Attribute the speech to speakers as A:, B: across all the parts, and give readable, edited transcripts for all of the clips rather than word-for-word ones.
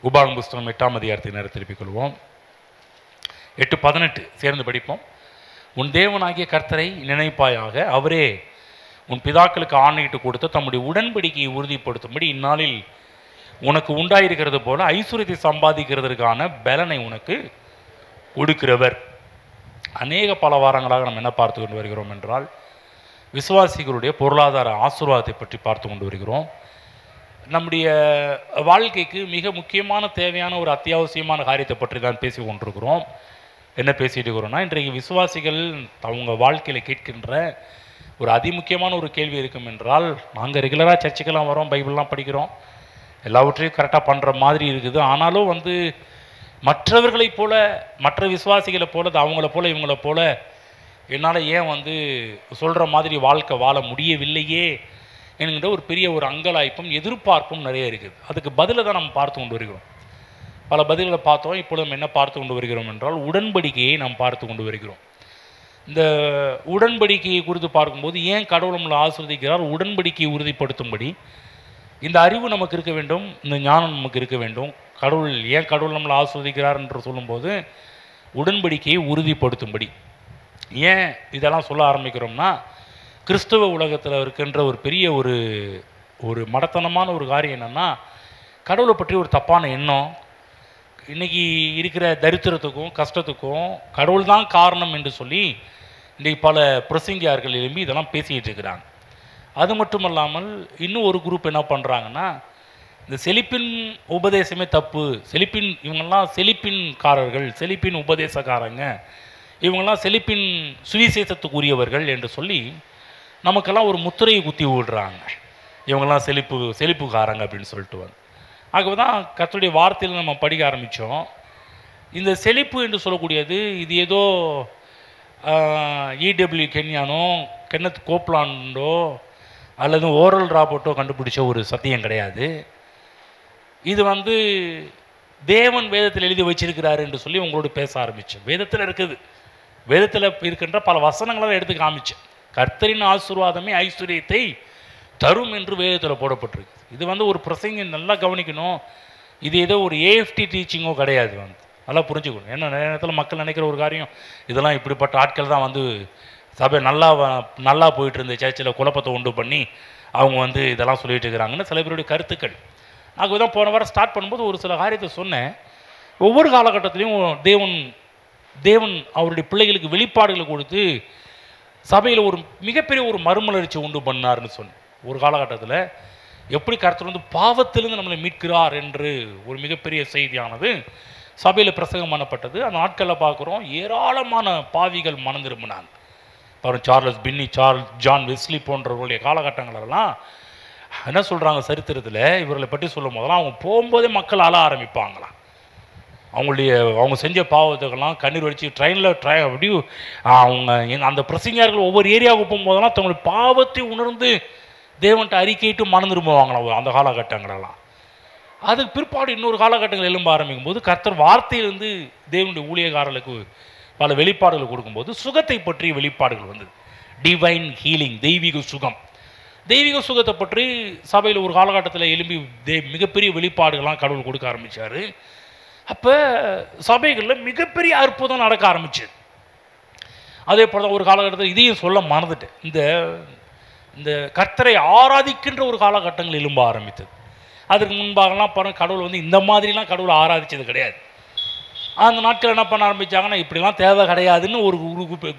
A: உபாகம் புஸ்தகம் 8ஆம் அதிகாரத்தை நேரம் திருப்பிக் கொள்வோம். 8:18 சேர்ந்து படிப்போம். உன் தேவனாகிய கர்த்தரை நினைப்பாயாக, அவரே உன் பிதாக்களுக்கு ஆணையிட்டு கொடுத்த தம்முடைய உடன்படிக்கையை உறுதிப்படுத்தும்படி இந்நாளில் உனக்கு உண்டாயிருக்கிறது போல ஐஸ்வர்யத்தை சம்பாதிக்கிறதற்கான பலனை உனக்கு கொடுக்கிறவர். அநேக பல வாரங்களாக நம்ம என்ன பார்த்து கொண்டு வருகிறோம் என்றால், விசுவாசிகளுடைய பொருளாதார ஆசீர்வாதத்தை பற்றி பார்த்து கொண்டு வருகிறோம். நம்முடைய வாழ்க்கைக்கு மிக முக்கியமான தேவையான ஒரு அத்தியாவசியமான காரியத்தை பற்றி தான் பேசி கொண்டிருக்கிறோம். என்ன பேசிட்டு இருக்கிறோம்னா, இன்றைக்கு விசுவாசிகள் அவங்க வாழ்க்கையில் கேட்கின்ற ஒரு அதிமுக்கியமான ஒரு கேள்வி இருக்கும் என்றால், நாங்கள் ரெகுலராக சர்ச்சுக்கெல்லாம் வரோம், பைபிள்லாம் படிக்கிறோம், எல்லாவற்றையும் கரெக்டாக பண்ணுற மாதிரி இருக்குது. ஆனாலும் மற்றவர்களைப் போல, மற்ற விசுவாசிகளை போல, அவங்கள போல இவங்கள போல என்னால் ஏன் சொல்கிற மாதிரி வாழ்க்கை வாழ முடியவில்லையே என்கின்ற ஒரு பெரிய ஒரு அங்கலாய்ப்பும் எதிர்பார்ப்பும் நிறைய இருக்குது. அதுக்கு பதிலை தான் நம்ம பார்த்து கொண்டு வருகிறோம். பல பதில்களை பார்த்தோம். இப்பொழுது நம்ம என்ன பார்த்து கொண்டு வருகிறோம் என்றால், உடன்படிக்கையை நாம் பார்த்து கொண்டு வருகிறோம். இந்த உடன்படிக்கையை குறித்து பார்க்கும்போது, ஏன் கடவுள் நம்மளை ஆசீர்வதிக்கிறார், உடன்படிக்கையை உறுதிப்படுத்தும்படி இந்த அறிவு நமக்கு இருக்க வேண்டும், இந்த ஞானம் நமக்கு இருக்க வேண்டும். ஏன் கடவுள் நம்மளை ஆசீர்வதிக்கிறார் என்று சொல்லும்போது, உடன்படிக்கையை உறுதிப்படுத்தும்படி. ஏன் இதெல்லாம் சொல்ல ஆரம்பிக்கிறோம்னா, கிறிஸ்தவ உலகத்தில் இருக்கின்ற ஒரு பெரிய ஒரு மடத்தனமான ஒரு காரியம் என்னென்னா, கடவுளை பற்றி ஒரு தப்பான எண்ணம். இன்றைக்கி இருக்கிற தரித்திரத்துக்கும் கஷ்டத்துக்கும் கடவுள் தான் காரணம் என்று சொல்லி இன்றைக்கி பல பிரசங்கியார்கள் எழும்பி இதெல்லாம் பேசிக்கிட்டு இருக்கிறாங்க. அது மட்டும் இல்லாமல் இன்னும் ஒரு குரூப் என்ன பண்ணுறாங்கன்னா, இந்த செழிப்பின் உபதேசமே தப்பு, இவங்கெல்லாம் செழிப்பின்காரர்கள், செழிப்பின் உபதேசக்காரங்க, இவங்கெல்லாம் செழிப்பின் சுவிசேஷத்துக்குரியவர்கள் என்று சொல்லி நமக்கெல்லாம் ஒரு முத்திரையை குத்தி விடுறாங்க. இவங்கெல்லாம் செழிப்புக்காரங்க அப்படின்னு சொல்லிட்டு ஆகவே தான் கர்த்தருடைய வார்த்தையில் நம்ம படிக்க ஆரம்பித்தோம். இந்த செழிப்பு என்று சொல்லக்கூடியது இது ஏதோ இடபிள்யூ கென்யானோ கென்னத் கோப்லாண்டோ அல்லது ஓரல் ராபர்ட்டோ கண்டுபிடிச்ச ஒரு சத்தியம் கிடையாது. இது தேவன் வேதத்தில் எழுதி வச்சிருக்கிறாரு என்று சொல்லி உங்களோட பேச ஆரம்பித்தேன். வேதத்தில் இருக்குது, வேதத்தில் இருக்கின்ற பல வசனங்களை எடுத்து காமிச்சேன். கர்த்தரின் ஆசீர்வாதமே ஐஸ்வர்யத்தை தரும் என்று வேதத்தில் போடப்பட்டிருக்கு. இது ஒரு பிரசங்க நல்லா கவனிக்கணும். இது ஏதோ ஒரு ஏஎஃப்டி டீச்சிங்கோ கிடையாது. நல்லா புரிஞ்சுக்கணும். ஏன்னா நிறைய நேரத்தில் மக்கள் நினைக்கிற ஒரு காரியம், இதெல்லாம் இப்படிப்பட்ட ஆட்கள் தான் சபை நல்லா போயிட்டு இருந்த சர்ச்சில் குழப்பத்தை உண்டு பண்ணி அவங்க இதெல்லாம் சொல்லிட்டு இருக்கிறாங்கன்னு சில பேருடைய கருத்துக்கள். ஆகவே தான் போன வாரம் ஸ்டார்ட் பண்ணும்போது ஒரு சில காரியத்தை சொன்னேன். ஒவ்வொரு காலகட்டத்திலையும் தேவன் அவருடைய பிள்ளைகளுக்கு வெளிப்பாடுகளை கொடுத்து சபையில் ஒரு மிகப்பெரிய ஒரு மறுமலர்ச்சி உண்டு பண்ணார்னு சொன்னேன். ஒரு காலகட்டத்தில் எப்படி கர்த்தர் பாவத்திலிருந்து நம்மளை மீட்கிறார் என்று ஒரு மிகப்பெரிய செய்தியானது சபையில் பிரசங்கம் பண்ணப்பட்டது. அந்த நாட்களில் பார்க்குறோம், ஏராளமான பாவிகள் மனம் திரும்பினாங்க. பாருங்கள், சார்லஸ் பின்னி, ஜான் வெஸ்லி போன்றவர்களுடைய காலகட்டங்களெல்லாம் என்ன சொல்கிறாங்க சரித்திரத்தில், இவர்களை பற்றி சொல்லும் போதெல்லாம் அவங்க போகும்போதே மக்கள் அழ ஆரம்பிப்பாங்களாம். அவங்க செஞ்ச பாவத்துக்கெல்லாம் கண்ணீர் வடித்து ட்ரெயினில் அப்படி அந்த பிரசங்கியார்கள் ஒவ்வொரு ஏரியாவுக்கு போகும்போதெல்லாம் தங்களுடைய பாவத்தை உணர்ந்து தேவன்கிட்ட அறிக்கையிட்டு மனம் திரும்புவாங்களாம் அந்த காலகட்டங்களெல்லாம். அதுக்கு பிற்பாடு இன்னொரு காலகட்டங்கள் எழும்ப ஆரம்பிக்கும் போது கர்த்தர் வார்த்தையிலிருந்து தேவனுடைய ஊழியக்காரர்களுக்கு பல வெளிப்பாடுகள் கொடுக்கும்போது சுகத்தை பற்றிய வெளிப்பாடுகள் வந்தது. டிவைன் ஹீலிங், தெய்வீக சுகம். தெய்வீக சுகத்தை பற்றி சபையில் ஒரு காலகட்டத்தில் எழும்பி மிகப்பெரிய வெளிப்பாடுகள்லாம் கடவுள் கொடுக்க ஆரம்பித்தார். அப்போ சபைகளில் மிகப்பெரிய அற்புதம் நடக்க ஆரம்பிச்சது. அதே போல் தான் ஒரு காலகட்டத்தில் இதையும் சொல்ல மறந்துட்டேன், இந்த கர்த்தரை ஆராதிக்கின்ற ஒரு காலகட்டங்கள் எழும்ப ஆரம்பித்தது. அதுக்கு முன்பாகலாம் பாருங்கள், கடவுள் இந்த மாதிரிலாம் கடவுளை ஆராதித்தது கிடையாது. அந்த நாட்கள் என்ன பண்ண ஆரம்பித்தாங்கன்னா, இப்படிலாம் தேவை கிடையாதுன்னு ஒரு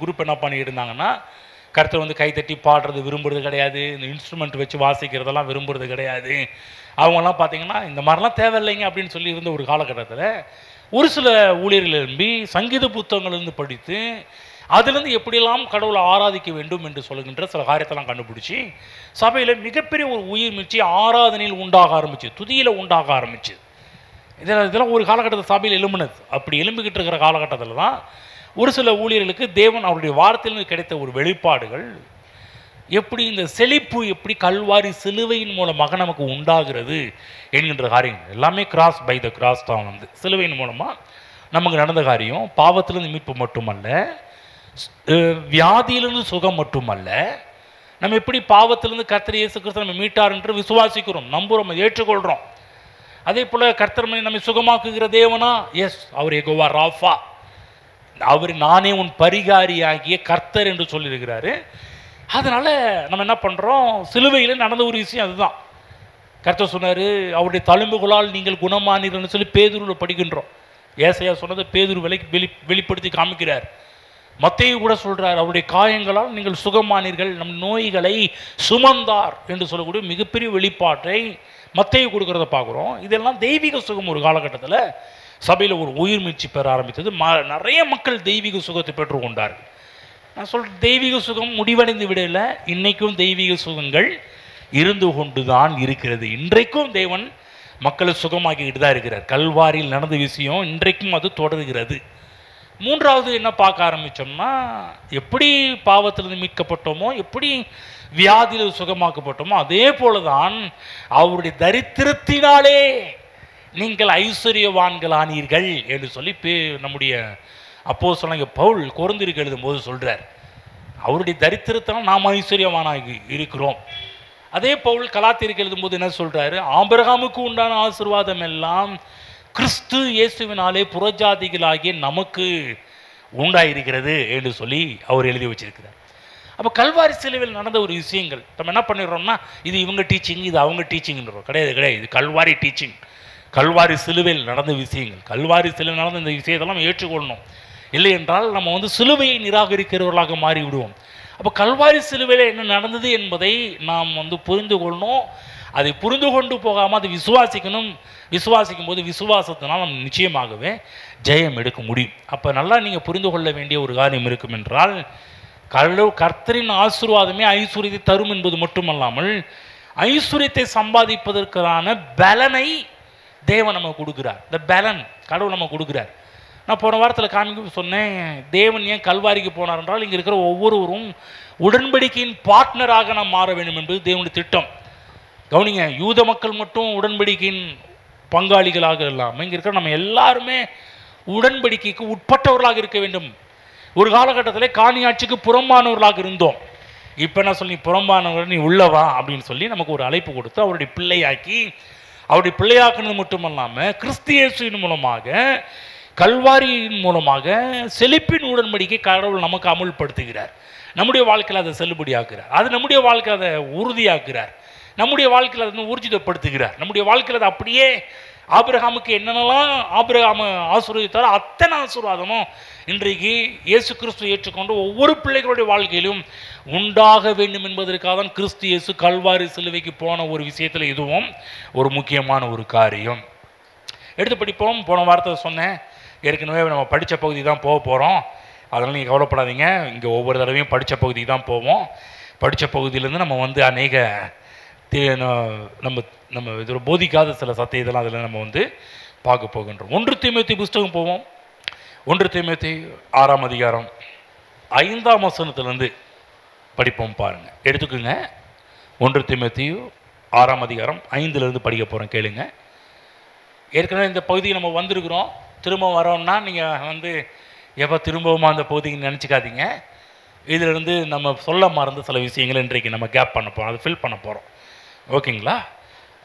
A: குரூப் என்ன பண்ணிட்டு இருந்தாங்கன்னா, கர்த்தர் கைத்தட்டி பாடுறது விரும்புறது கிடையாது, இந்த இன்ஸ்ட்ருமெண்ட் வச்சு வாசிக்கிறதெல்லாம் விரும்புறது கிடையாது. அவங்கெல்லாம் பார்த்தீங்கன்னா இந்த மாதிரிலாம் தேவையில்லைங்க அப்படின்னு சொல்லி இருந்த ஒரு காலகட்டத்தில் ஒரு சில ஊழியர்கள் எழும்பி சங்கீத புத்தகங்கள்லேருந்து படித்து அதிலிருந்து எப்படியெல்லாம் கடவுளை ஆராதிக்க வேண்டும் என்று சொல்லுகின்ற சில காரியத்தெல்லாம் கண்டுபிடிச்சி சபையில் மிகப்பெரிய ஒரு உயிர் மீட்சி ஆராதனையில் உண்டாக ஆரம்பிச்சு, துதியில் உண்டாக ஆரம்பிச்சு. இதெல்லாம் ஒரு காலகட்டத்தில் சபையில் எழும்பினது. அப்படி எழும்பிக்கிட்டு இருக்கிற காலகட்டத்தில் தான் ஒரு சில ஊழியர்களுக்கு தேவன் அவருடைய வார்த்தையிலிருந்து கிடைத்த ஒரு வெளிப்பாடுகள், எப்படி இந்த செழிப்பு எப்படி கல்வாரி சிலுவையின் மூலமாக நமக்கு உண்டாகிறது என்கின்ற காரியங்கள் எல்லாமே கிராஸ் பை த கிராஸ் தான். சிலுவையின் மூலமாக நமக்கு நடந்த காரியம் பாவத்திலிருந்து மீட்பு மட்டுமல்ல, வியாதியிலிருந்து சுகம் மட்டுமல்ல, நம்ம எப்படி பாவத்திலிருந்து கர்த்தர் இயேசு கிறிஸ்து நம்ம மீட்டார் என்று விசுவாசிக்கிறோம், நம்புகிறோம், ஏற்றுக்கொள்கிறோம். அதே போல் கர்த்தர் நம்மை சுகமாக்குகிற தேவனா? எஸ், அவர் யெகோவா ராஃபா. அவர் நானே உன் பரிகாரியாகிய கர்த்தர் என்று சொல்லியிருக்கிறாரு. அதனால் நம்ம என்ன பண்ணுறோம், சிலுவையில் நடந்த ஒரு விஷயம் அதுதான். கர்த்தர் சொன்னார், அவருடைய தழும்புகளால் நீங்கள் குணமானீர்கள்னு சொல்லி பேதுருவில் படிக்கின்றோம். ஏசாயா சொன்னதை பேதுரு வெளிப்படுத்தி காமிக்கிறார். மத்தேயு கூட சொல்கிறார், அவருடைய காயங்களால் நீங்கள் சுகமானீர்கள், நம் நோய்களை சுமந்தார் என்று சொல்லக்கூடிய மிகப்பெரிய வெளிப்பாட்டை மத்தேயு கொடுக்கறத பார்க்குறோம். இதெல்லாம் தெய்வீக சுகம். ஒரு காலகட்டத்தில் சபையில் ஒரு உயிர் மீட்சி பெற ஆரம்பித்தது. நிறைய மக்கள் தெய்வீக சுகத்தை பெற்றுக்கொண்டார்கள். நான் சொல்கிறேன், தெய்வீக சுகம் முடிவடைந்து விடல. இன்றைக்கும் தெய்வீக சுகங்கள் இருந்து கொண்டு தான் இருக்கிறது. இன்றைக்கும் தேவன் மக்களை சுகமாக்கிக்கிட்டு தான் இருக்கிறார். கல்வாரியில் நடந்த விஷயம் இன்றைக்கும் அது தொடர்கிறது. மூன்றாவது என்ன பார்க்க ஆரம்பித்தோம்னா, எப்படி பாவத்திலிருந்து மீட்கப்பட்டோமோ, எப்படி வியாதியில் சுகமாக்கப்பட்டோமோ, அதே போல தான் அவருடைய தரித்திரத்தினாலே நீங்கள் ஐஸ்வர்யவான்களானீர்கள் என்று சொல்லி நம்முடைய அப்போஸ்தலனாகிய பவுல் கொரிந்தியருக்கு எழுதும்போது சொல்கிறார். அவருடைய தரித்திரத்தால் நாம் ஐஸ்வர்யவானாகி இருக்கிறோம். அதே பவுல் கலாத்தியருக்கு எழுதும்போது என்ன சொல்கிறாரு, ஆபிரகாமுக்கு உண்டான ஆசீர்வாதம் எல்லாம் கிறிஸ்து இயேசுவினாலே புறஜாதிகளாகிய நமக்கு உண்டாயிருக்கிறது என்று சொல்லி அவர் எழுதி வச்சிருக்கிறார். அப்போ கல்வாரி சிலுவையில் நடந்த ஒரு விஷயங்கள் நம்ம என்ன பண்ணிடுறோம்னா, இது இவங்க டீச்சிங், இது அவங்க டீச்சிங்ன்றோம். கிடையாது. இது கல்வாரி டீச்சிங். கல்வாரி சிலுவையில் நடந்த விஷயங்கள். கல்வாரி சிலுவையில் நடந்த இந்த விஷயத்தெல்லாம் ஏற்றுக்கொள்ளணும். இல்லை என்றால் நம்ம சிலுவையை நிராகரிக்கிறவர்களாக மாறி விடுவோம். அப்போ கல்வாரி சிலுவையில் என்ன நடந்தது என்பதை நாம் புரிந்து கொள்ளணும். அதை புரிந்து கொண்டு போகாமல் அதை விசுவாசிக்கணும். விசுவாசிக்கும் போது விசுவாசத்தினால் நம்ம நிச்சயமாகவே ஜெயம் எடுக்க முடியும். அப்போ நல்லா நீங்கள் புரிந்து கொள்ள வேண்டிய ஒரு காரியம் இருக்கும் என்றால், கர்த்தரின் ஆசீர்வாதமே ஐஸ்வர்யத்தை தரும் என்பது மட்டுமல்லாமல், ஐஸ்வர்யத்தை சம்பாதிப்பதற்கான பலனை தேவன் நமக்கு கொடுக்குறார். இந்த பலன் கடவுள் நம்ம கொடுக்குறார். நான் போன வாரத்தில் காமிக்க சொன்னேன், தேவன் ஏன் கல்வாரிக்கு போனார் என்றால், இங்கே இருக்கிற ஒவ்வொருவரும் உடன்படிக்கையின் பார்ட்னராக நாம் மாற வேண்டும் என்பது தேவனுடைய திட்டம். கவனிங்க, யூத மக்கள் மட்டும் உடன்படிக்கையின் பங்காளிகளாக இல்லாமல் இங்கே இருக்கிற நம்ம எல்லாருமே உடன்படிக்கைக்கு உட்பட்டவர்களாக இருக்க வேண்டும். ஒரு காலகட்டத்தில் காணியாட்சிக்கு புறம்பானவர்களாக இருந்தோம். இப்போ என்ன சொல்லி, புறம்பானவர் நீ உள்ளவா அப்படின்னு சொல்லி நமக்கு ஒரு அழைப்பு கொடுத்து அவருடைய பிள்ளையாக்கி, அவருடைய பிள்ளையாக்குனது மட்டுமல்லாமல் கிறிஸ்து இயேசுவின் மூலமாக, கல்வாரியின் மூலமாக செழிப்பின் உடன்படிக்கை கடவுள் நமக்கு அமுல்படுத்துகிறார். நம்முடைய வாழ்க்கையில் அதை செல்லுபடியாக்குறார். அது நம்முடைய வாழ்க்கையில் அதை உறுதியாக்குறார். நம்முடைய வாழ்க்கையில் அதை ஊர்ஜிதப்படுத்துகிறார். நம்முடைய வாழ்க்கையில் அதை அப்படியே ஆபிரகாமுக்கு என்னென்னலாம் ஆபிரகாம ஆசீர்வதித்தாரோ அத்தனை ஆசீர்வாதமும் இன்றைக்கு இயேசு கிறிஸ்து ஏற்றுக்கொண்டு ஒவ்வொரு பிள்ளைகளுடைய வாழ்க்கையிலும் உண்டாக வேண்டும் என்பதற்காக தான் கிறிஸ்து இயேசு கல்வாரி சிலுவைக்கு போன ஒரு விஷயத்தில் இதுவும் ஒரு முக்கியமான ஒரு காரியம். எடுத்து படிப்போம். போன வாரத்தை சொன்னேன், ஏற்கனவே நம்ம படித்த பகுதி தான் போக போகிறோம். அதனால் நீங்கள் கவலைப்படாதீங்க. இங்கே ஒவ்வொரு தடவையும் படித்த பகுதிக்கு தான் போவோம். படித்த பகுதியிலேருந்து நம்ம அநேக நம்ம இதில் போதிக்காத சில சத்தியத்தெல்லாம் அதில் நம்ம பார்க்க போகின்றோம். 1 தீமோத்தேயு புஸ்தகம் போவோம். 1 தீமோத்தேயு 6ஆம் அதிகாரம் 5ஆம் வசனத்திலேருந்து படிப்போம். பாருங்கள், எடுத்துக்கோங்க. 1 தீமோத்தேயு 6ஆம் அதிகாரம் 5லேருந்து படிக்க போகிறோம். கேளுங்க. ஏற்கனவே இந்த பகுதிக்கு நம்ம வந்திருக்கிறோம். திரும்ப வரோம்னா நீங்கள் எப்போ திரும்பவும் அந்த பகுதிக்கு நினச்சிக்காதீங்க. இதிலிருந்து நம்ம சொல்ல மறந்த சில விஷயங்கள் இன்றைக்கு நம்ம கேப் பண்ண போகிறோம், அதை ஃபில் பண்ண போகிறோம். ஓகேங்களா?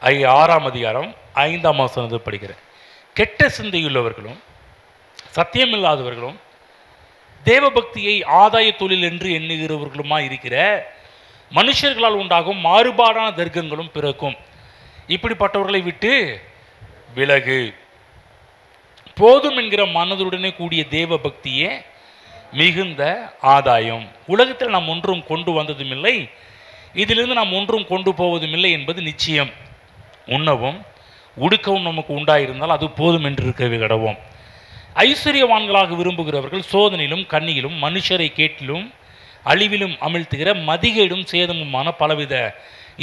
A: 6ஆம் அதிகாரம் 5ஆம் வசனத்தை படிக்கிறேன். கெட்ட சிந்தையுள்ளவர்களும் சத்தியமில்லாதவர்களும் தேவபக்தியை ஆதாய தொழில் என்று எண்ணுகிறவர்களுமாய் இருக்கிற மனுஷர்களால் உண்டாகும் மாறுபாடான தர்க்கங்களும் பிறக்கும். இப்படிப்பட்டவர்களை விட்டு விலகு. போதும் என்கிற மனதுடனே கூடிய தேவ பக்தியே மிகுந்த ஆதாயம். உலகத்தில் நாம் ஒன்றும் கொண்டு வந்ததும் இல்லை, இதிலிருந்து நாம் ஒன்றும் கொண்டு போவதும் இல்லை என்பது நிச்சயம். உண்ணவும் உடுக்கவும் நமக்கு உண்டாயிருந்தால் அது போதும் என்று இருக்கவே கடவோம். ஐஸ்வர்யவான்களாக விரும்புகிறவர்கள் சோதனையிலும் கண்ணியிலும் மனுஷரை கேட்டிலும் அழிவிலும் அமிழ்த்துகிற மதிகேடும் சேதமுமான பலவித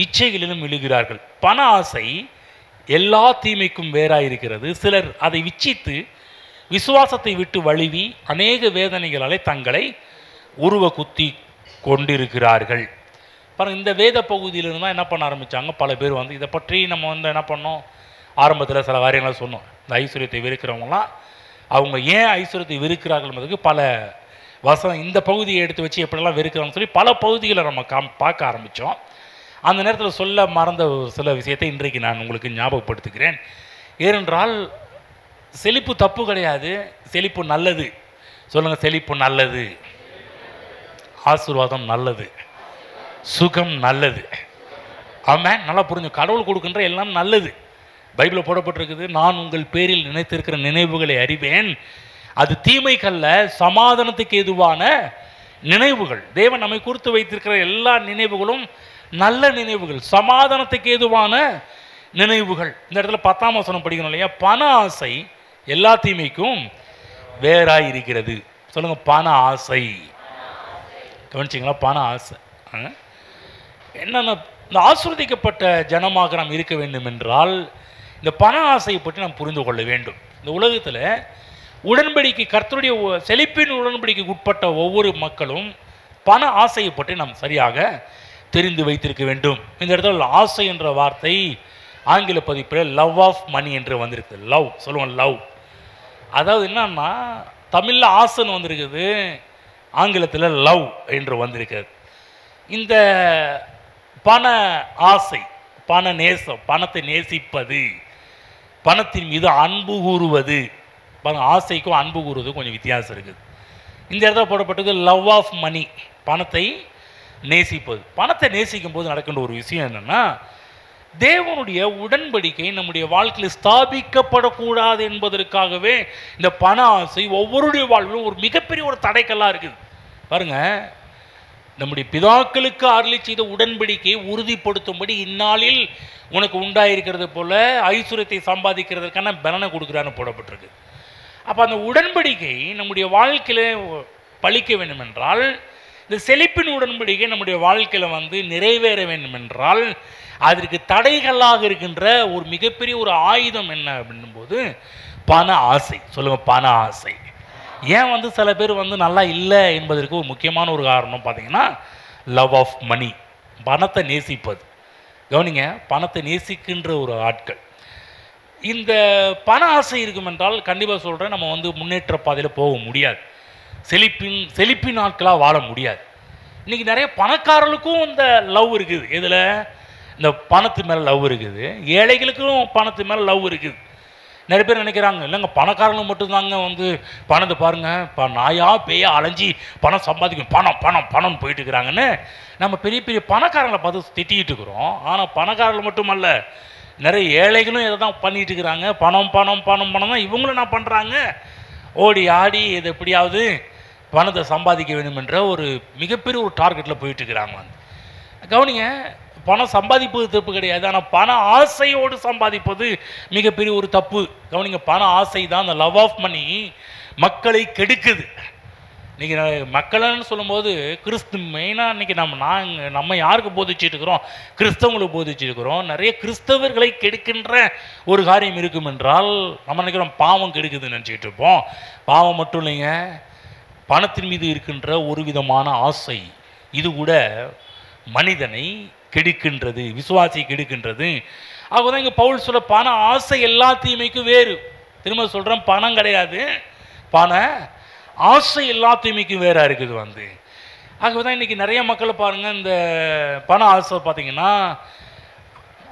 A: இச்சைகளிலும் விழுகிறார்கள். பண ஆசை எல்லா தீமைக்கும் வேறாயிருக்கிறது. சிலர் அதை விச்சித்து விசுவாசத்தை விட்டு வழுவி அநேக வேதனைகளாலே தங்களை உருவ குத்தி கொண்டிருக்கிறார்கள். பாருங்கள், இந்த வேத பகுதியிலிருந்து தான் என்ன பண்ண ஆரம்பித்தாங்க பல பேர். இதை பற்றி நம்ம என்ன பண்ணோம், ஆரம்பத்தில் சில காரியங்களை சொன்னோம். இந்த ஐஸ்வர்யத்தை வெறுக்கிறவங்களாம் அவங்க ஏன் ஐஸ்வர்யத்தை வெறுக்கிறார்கள் என்பதுக்கு பல வசனம் இந்த பகுதியை எடுத்து வச்சு எப்படிலாம் வெறுக்கிறாங்கன்னு சொல்லி பல பகுதிகளை நம்ம பார்க்க ஆரம்பித்தோம். அந்த நேரத்தில் சொல்ல மறந்த சில விஷயத்தை இன்றைக்கு நான் உங்களுக்கு ஞாபகப்படுத்துகிறேன். ஏனென்றால் செழிப்பு தப்பு கிடையாது, செழிப்பு நல்லது. சொல்லுங்க, செழிப்பு நல்லது, ஆசீர்வாதம் நல்லது, சுகம் நல்லது. ஆமென். நல்லா புரிஞ்சு, கடவுள் கொடுக்கின்ற எல்லாம் நல்லது. பைபிளில் போடப்பட்டிருக்குது, நான் உங்கள் பேரில் நினைத்திருக்கிற நினைவுகளை அறிவேன், அது தீமைக்கல்ல சமாதானத்துக்கு ஏதுவான நினைவுகள். தேவன் நம்மை குறித்து வைத்திருக்கிற எல்லா நினைவுகளும் நல்ல நினைவுகள், சமாதானத்துக்கு ஏதுவான நினைவுகள். இந்த இடத்துல 10ஆம் வசனம் படிக்கணும் இல்லையா? பண ஆசை எல்லா தீமைக்கும் வேறாய் இருக்கிறது. சொல்லுங்க, பண ஆசை. கவனிச்சிங்களா? பண ஆசை என்னென்ன? இந்த ஆசீர்வதிக்கப்பட்ட ஜனமாக நாம் இருக்க வேண்டும் என்றால் இந்த பண ஆசையை பற்றி நாம் புரிந்து கொள்ள வேண்டும். இந்த உலகத்தில் உடன்படிக்கை, கர்த்தருடைய செழிப்பின் உடன்படிக்கைக்கு உட்பட்ட ஒவ்வொரு மக்களும் பண ஆசையை பற்றி நாம் சரியாக தெரிந்து வைத்திருக்க வேண்டும். இந்த இடத்துல ஆசை என்ற வார்த்தை ஆங்கில பதிப்பில் லவ் ஆஃப் மணி என்று வந்திருக்கு. லவ் சொல்லுவோம், லவ். அதாவது என்னன்னா, தமிழில் ஆசைன்னு வந்திருக்குது, ஆங்கிலத்தில் லவ் என்று வந்திருக்கிறது. இந்த பண ஆசை, பண நேசம், பணத்தை நேசிப்பது, பணத்தின் மீது அன்பு கூறுவது. பண ஆசைக்கும் அன்பு கூறுவது கொஞ்சம் வித்தியாசம் இருக்குது. இந்த இடத்துல போடப்பட்டது லவ் ஆஃப் மணி, பணத்தை நேசிப்பது. பணத்தை நேசிக்கும் போது நடக்கின்ற ஒரு விஷயம் என்னென்னா, தேவனுடைய உடன்படிக்கை நம்முடைய வாழ்க்கையில் ஸ்தாபிக்கப்படக்கூடாது என்பதற்காகவே இந்த பண ஆசை ஒவ்வொருடைய வாழ்விலும் ஒரு மிகப்பெரிய ஒரு தடைக்கல்லாக இருக்குது. பாருங்க, நம்முடைய பிதாக்களுக்கு அருளி செய்த உடன்படிக்கையை உறுதிப்படுத்தும்படி இந்நாளில் உனக்கு உண்டாயிருக்கிறது போல ஐஸ்வர்யத்தை சம்பாதிக்கிறதுக்கான பலனை கொடுக்குறான்னு போடப்பட்டிருக்கு. அப்போ அந்த உடன்படிக்கை நம்முடைய வாழ்க்கையில் பலிக்க வேண்டும் என்றால், இந்த செழிப்பின் உடன்படிக்கை நம்முடைய வாழ்க்கையில் நிறைவேற வேண்டும் என்றால், அதற்கு தடைகளாக இருக்கின்ற ஒரு மிகப்பெரிய ஒரு ஆயுதம் என்ன அப்படின்னும் போது பண ஆசை. சொல்லுங்க, பண ஆசை. ஏன் சில பேர் நல்லா இல்லை என்பதற்கு ஒரு முக்கியமான ஒரு காரணம் பார்த்தீங்கன்னா லவ் ஆஃப் மணி, பணத்தை நேசிப்பது. கவனிங்க, பணத்தை நேசிக்கின்ற ஒரு ஆட்கள். இந்த பண ஆசை இருக்கும் என்றால் கண்டிப்பாக சொல்கிறேன், நம்ம முன்னேற்ற பாதையில் போக முடியாது, செழிப்பின் ஆட்களாக வாழ முடியாது. இன்றைக்கி நிறைய பணக்காரர்களுக்கும் இந்த லவ் இருக்குது. இதில் இந்த பணத்து மேலே லவ் இருக்குது, ஏழைகளுக்கும் பணத்து மேலே லவ் இருக்குது. நிறைய பேர் நினைக்கிறாங்க, இல்லைங்க பணக்காரங்களுக்கு மட்டும்தாங்க பணத்தை பாருங்கள், இப்போ நாயா பேயா அலைஞ்சி பணம் சம்பாதிக்கும், பணம் பணம் பணம் போயிட்டு இருக்கிறாங்கன்னு நம்ம பெரிய பெரிய பணக்காரங்களை பார்த்து திட்டிகிட்டு இருக்கிறோம். ஆனால் பணக்காரர்கள் மட்டுமல்ல, நிறைய ஏழைகளும் இதை தான் பண்ணிகிட்டு இருக்கிறாங்க. பணம் பணம் பணம் பணம் தான் இவங்களும் என்ன பண்ணுறாங்க, ஓடி ஆடி இதை எப்படியாவது பணத்தை சம்பாதிக்க வேண்டும் என்ற ஒரு மிகப்பெரிய ஒரு டார்கெட்டில் போயிட்டு இருக்கிறாங்க. கவனிங்க, பணம் சம்பாதிப்பது தப்பு கிடையாது, ஆனால் பண ஆசையோடு சம்பாதிப்பது மிகப்பெரிய ஒரு தப்பு. கவனிங்க, பண ஆசை தான் அந்த லவ் ஆஃப் மணி மக்களை கெடுக்குது. இன்றைக்கி மக்கள்னு சொல்லும்போது மெயினாக இன்றைக்கி நம்ம யாருக்கு போதிச்சுட்டு இருக்கிறோம்? கிறிஸ்தவங்களுக்கு போதிச்சுட்டு இருக்கிறோம். நிறைய கிறிஸ்தவர்களை கெடுக்கின்ற ஒரு காரியம் இருக்கும் என்றால் நம்ம நினைக்கிறோம் பாவம் கெடுக்குதுன்னு நினச்சிக்கிட்டு இருப்போம். பாவம் மட்டும் இல்லைங்க, பணத்தின் மீது இருக்கின்ற ஒரு விதமான ஆசை, இது கூட மனிதனை கெடுக்கின்றது, விசுவாசி கெடுக்கின்றது. ஆகதான் இங்கே பவுல் சொல்ல, பண ஆசை எல்லா தீமைக்கும் வேறு. திரும்ப சொல்கிறேன், பணம் கிடையாது, பண ஆசை எல்லா தீமைக்கும் வேறாக இருக்குது. ஆகவே தான் இன்றைக்கி நிறைய மக்களை பாருங்கள், இந்த பண ஆசை பார்த்திங்கன்னா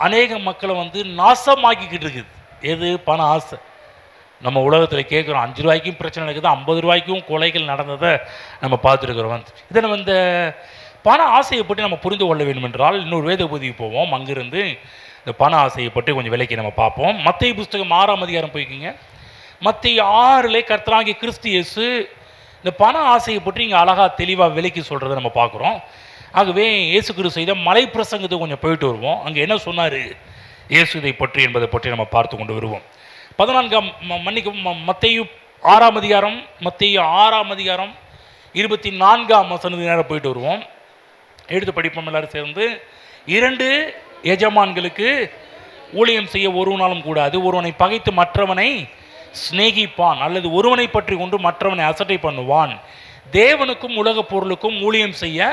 A: அநேக மக்களை நாசமாக்கிக்கிட்டு இருக்குது. எது? பண ஆசை. நம்ம உலகத்தில் கேட்குறோம், 5 ரூபாய்க்கும் பிரச்சனை நடக்குது, 50 ரூபாய்க்கும் கொலைகள் நடந்ததை நம்ம பார்த்துருக்குறோம். இதை நம்ம இந்த பண ஆசையை பற்றி நம்ம புரிந்து கொள்ள வேண்டும் என்றால் இன்னொரு வேத பகுதிக்கு போவோம். அங்கிருந்து இந்த பண ஆசையை பற்றி கொஞ்சம் விலைக்கு நம்ம பார்ப்போம். மத்தேயு புஸ்தகம் 6ஆம் அதிகாரம் போய்க்கிங்க. மத்தேயு 6 கர்த்தராகிய கிறிஸ்து இயேசு இந்த பண ஆசையை பற்றி இங்கே அழகாக தெளிவாக விலைக்கு சொல்கிறத நம்ம பார்க்குறோம். ஆகவே இயேசு கிறிஸ்து செய்த மலை பிரசங்கத்துக்கு கொஞ்சம் போயிட்டு வருவோம். அங்கே என்ன சொன்னார் இயேசு இதை பற்றி என்பதை பற்றி நம்ம பார்த்து கொண்டு வருவோம். 14ஆம் மத்தேயு 6ஆம் அதிகாரம், மத்தேயு 6ஆம் அதிகாரம் 24ஆம் வசனத்துக்கு நேரம் போயிட்டு வருவோம். எடுத்து படிப்போம் எல்லாரும் சேர்ந்து. 2 எஜமான்களுக்கு ஊழியம் செய்ய ஒருவனாலும் கூடாது. ஒருவனை பகைத்து மற்றவனை சிநேகிப்பான், அல்லது ஒருவனை பற்றி கொண்டு மற்றவனை அசட்டை பண்ணுவான். தேவனுக்கும் உலக பொருளுக்கும் ஊழியம் செய்ய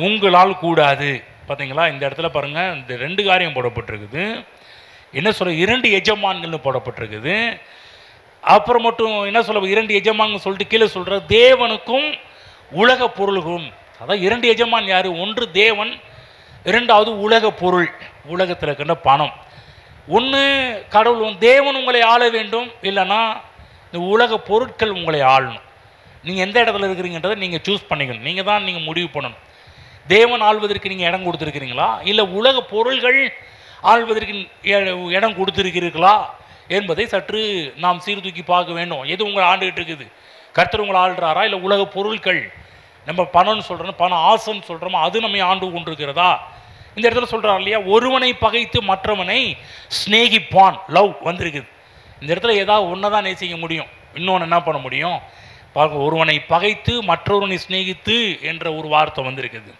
A: உங்களால் கூடாது. பார்த்தீங்களா? இந்த இடத்துல பாருங்கள், இந்த 2 காரியம் போடப்பட்டிருக்குது. என்ன சொல்ல, 2 எஜமான்கள்னு போடப்பட்டிருக்குது. அப்புறம் மட்டும் என்ன சொல்ல, 2 எஜமான்கள் சொல்லிட்டு கீழே சொல்கிற தேவனுக்கும் உலக பொருளுக்கும். அதான் 2 எஜமான் யார்? ஒன்று தேவன், 2வது உலக பொருள், உலகத்தில் இருக்கின்ற பணம். ஒன்று கடவுள் தேவன் உங்களை ஆள வேண்டும், இல்லைன்னா இந்த உலக பொருட்கள் உங்களை ஆளணும். நீங்கள் எந்த இடத்துல இருக்கிறீங்கன்றதை நீங்கள் சூஸ் பண்ணிக்கணும். நீங்கள் தான் நீங்கள் முடிவு பண்ணணும். தேவன் ஆள்வதற்கு நீங்கள் இடம் கொடுத்துருக்கிறீங்களா, இல்லை உலக பொருள்கள் ஆள்வதற்கு இடம் கொடுத்துருக்கிறீர்களா என்பதை சற்று நாம் சீர்தூக்கி பார்க்க வேண்டும். எது உங்களை ஆண்டுகிட்டு இருக்குது? கர்த்தர் உங்களை ஆள்றாரா, இல்லை உலக பொருட்கள்? நம்ம பணம்னு சொல்கிறோம், பணம் ஆசைன்னு சொல்கிறோமா, அது நம்ம ஆண்டு கொண்டிருக்கிறதா? இந்த இடத்துல சொல்கிறார் இல்லையா, ஒருவனை பகைத்து மற்றவனை ஸ்நேகிப்பான். லவ் வந்திருக்குது. இந்த இடத்துல ஏதாவது ஒன்றை தான் நேசிக்க முடியும், இன்னொன்று என்ன பண்ண முடியும்? பார்க்க, ஒருவனை பகைத்து மற்றொருவனை ஸ்நேகித்து என்ற ஒரு வார்த்தை வந்திருக்குது.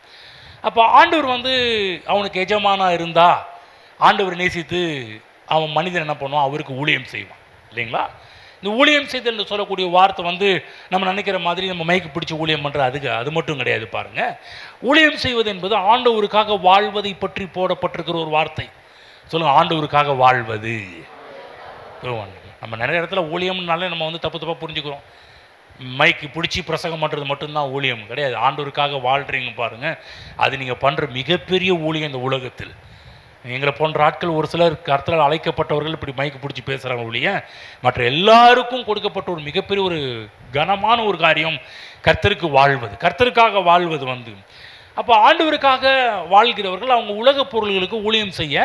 A: அப்போ ஆண்டவர் அவனுக்கு எஜமானா இருந்தா ஆண்டவர் நேசித்து அவன் மனிதன் என்ன பண்ணுவான்? அவருக்கு ஊழியம் செய்வான் இல்லைங்களா? இந்த ஊழியம் செய்தல் என்று சொல்லக்கூடிய வார்த்தை நம்ம நினைக்கிற மாதிரி நம்ம மைக்கு பிடிச்சி ஊழியம் பண்ணுற அது மட்டும் கிடையாது. பாருங்கள், ஊழியம் செய்வது என்பது ஆண்டவருக்காக வாழ்வதை பற்றி போடப்பட்டிருக்கிற ஒரு வார்த்தை. சொல்லுங்கள், ஆண்டவருக்காக வாழ்வது. நம்ம நிறைய இடத்துல ஊழியம்னாலே நம்ம தப்பு புரிஞ்சுக்கிறோம். மைக்கு பிடிச்சி பிரசங்கம் பண்ணுறது மட்டும்தான் ஊழியம் கிடையாது. ஆண்டவருக்காக வாழ்கிறீங்க பாருங்கள், அது நீங்கள் பண்ணுற மிகப்பெரிய ஊழியம் இந்த உலகத்தில். எங்களை போன்ற ஆட்கள் ஒரு சிலர் கர்த்தரால் அழைக்கப்பட்டவர்கள் இப்படி மைக்கு பிடிச்சி பேசுகிறாங்க ஒழிய, மற்ற எல்லாருக்கும் கொடுக்கப்பட்ட ஒரு மிகப்பெரிய ஒரு கனமான ஒரு காரியம் கர்த்தருக்கு வாழ்வது, கர்த்தருக்காக வாழ்வது. அப்போ ஆண்டவருக்காக வாழ்கிறவர்கள் அவங்க உலக பொருள்களுக்கு ஊழியம் செய்ய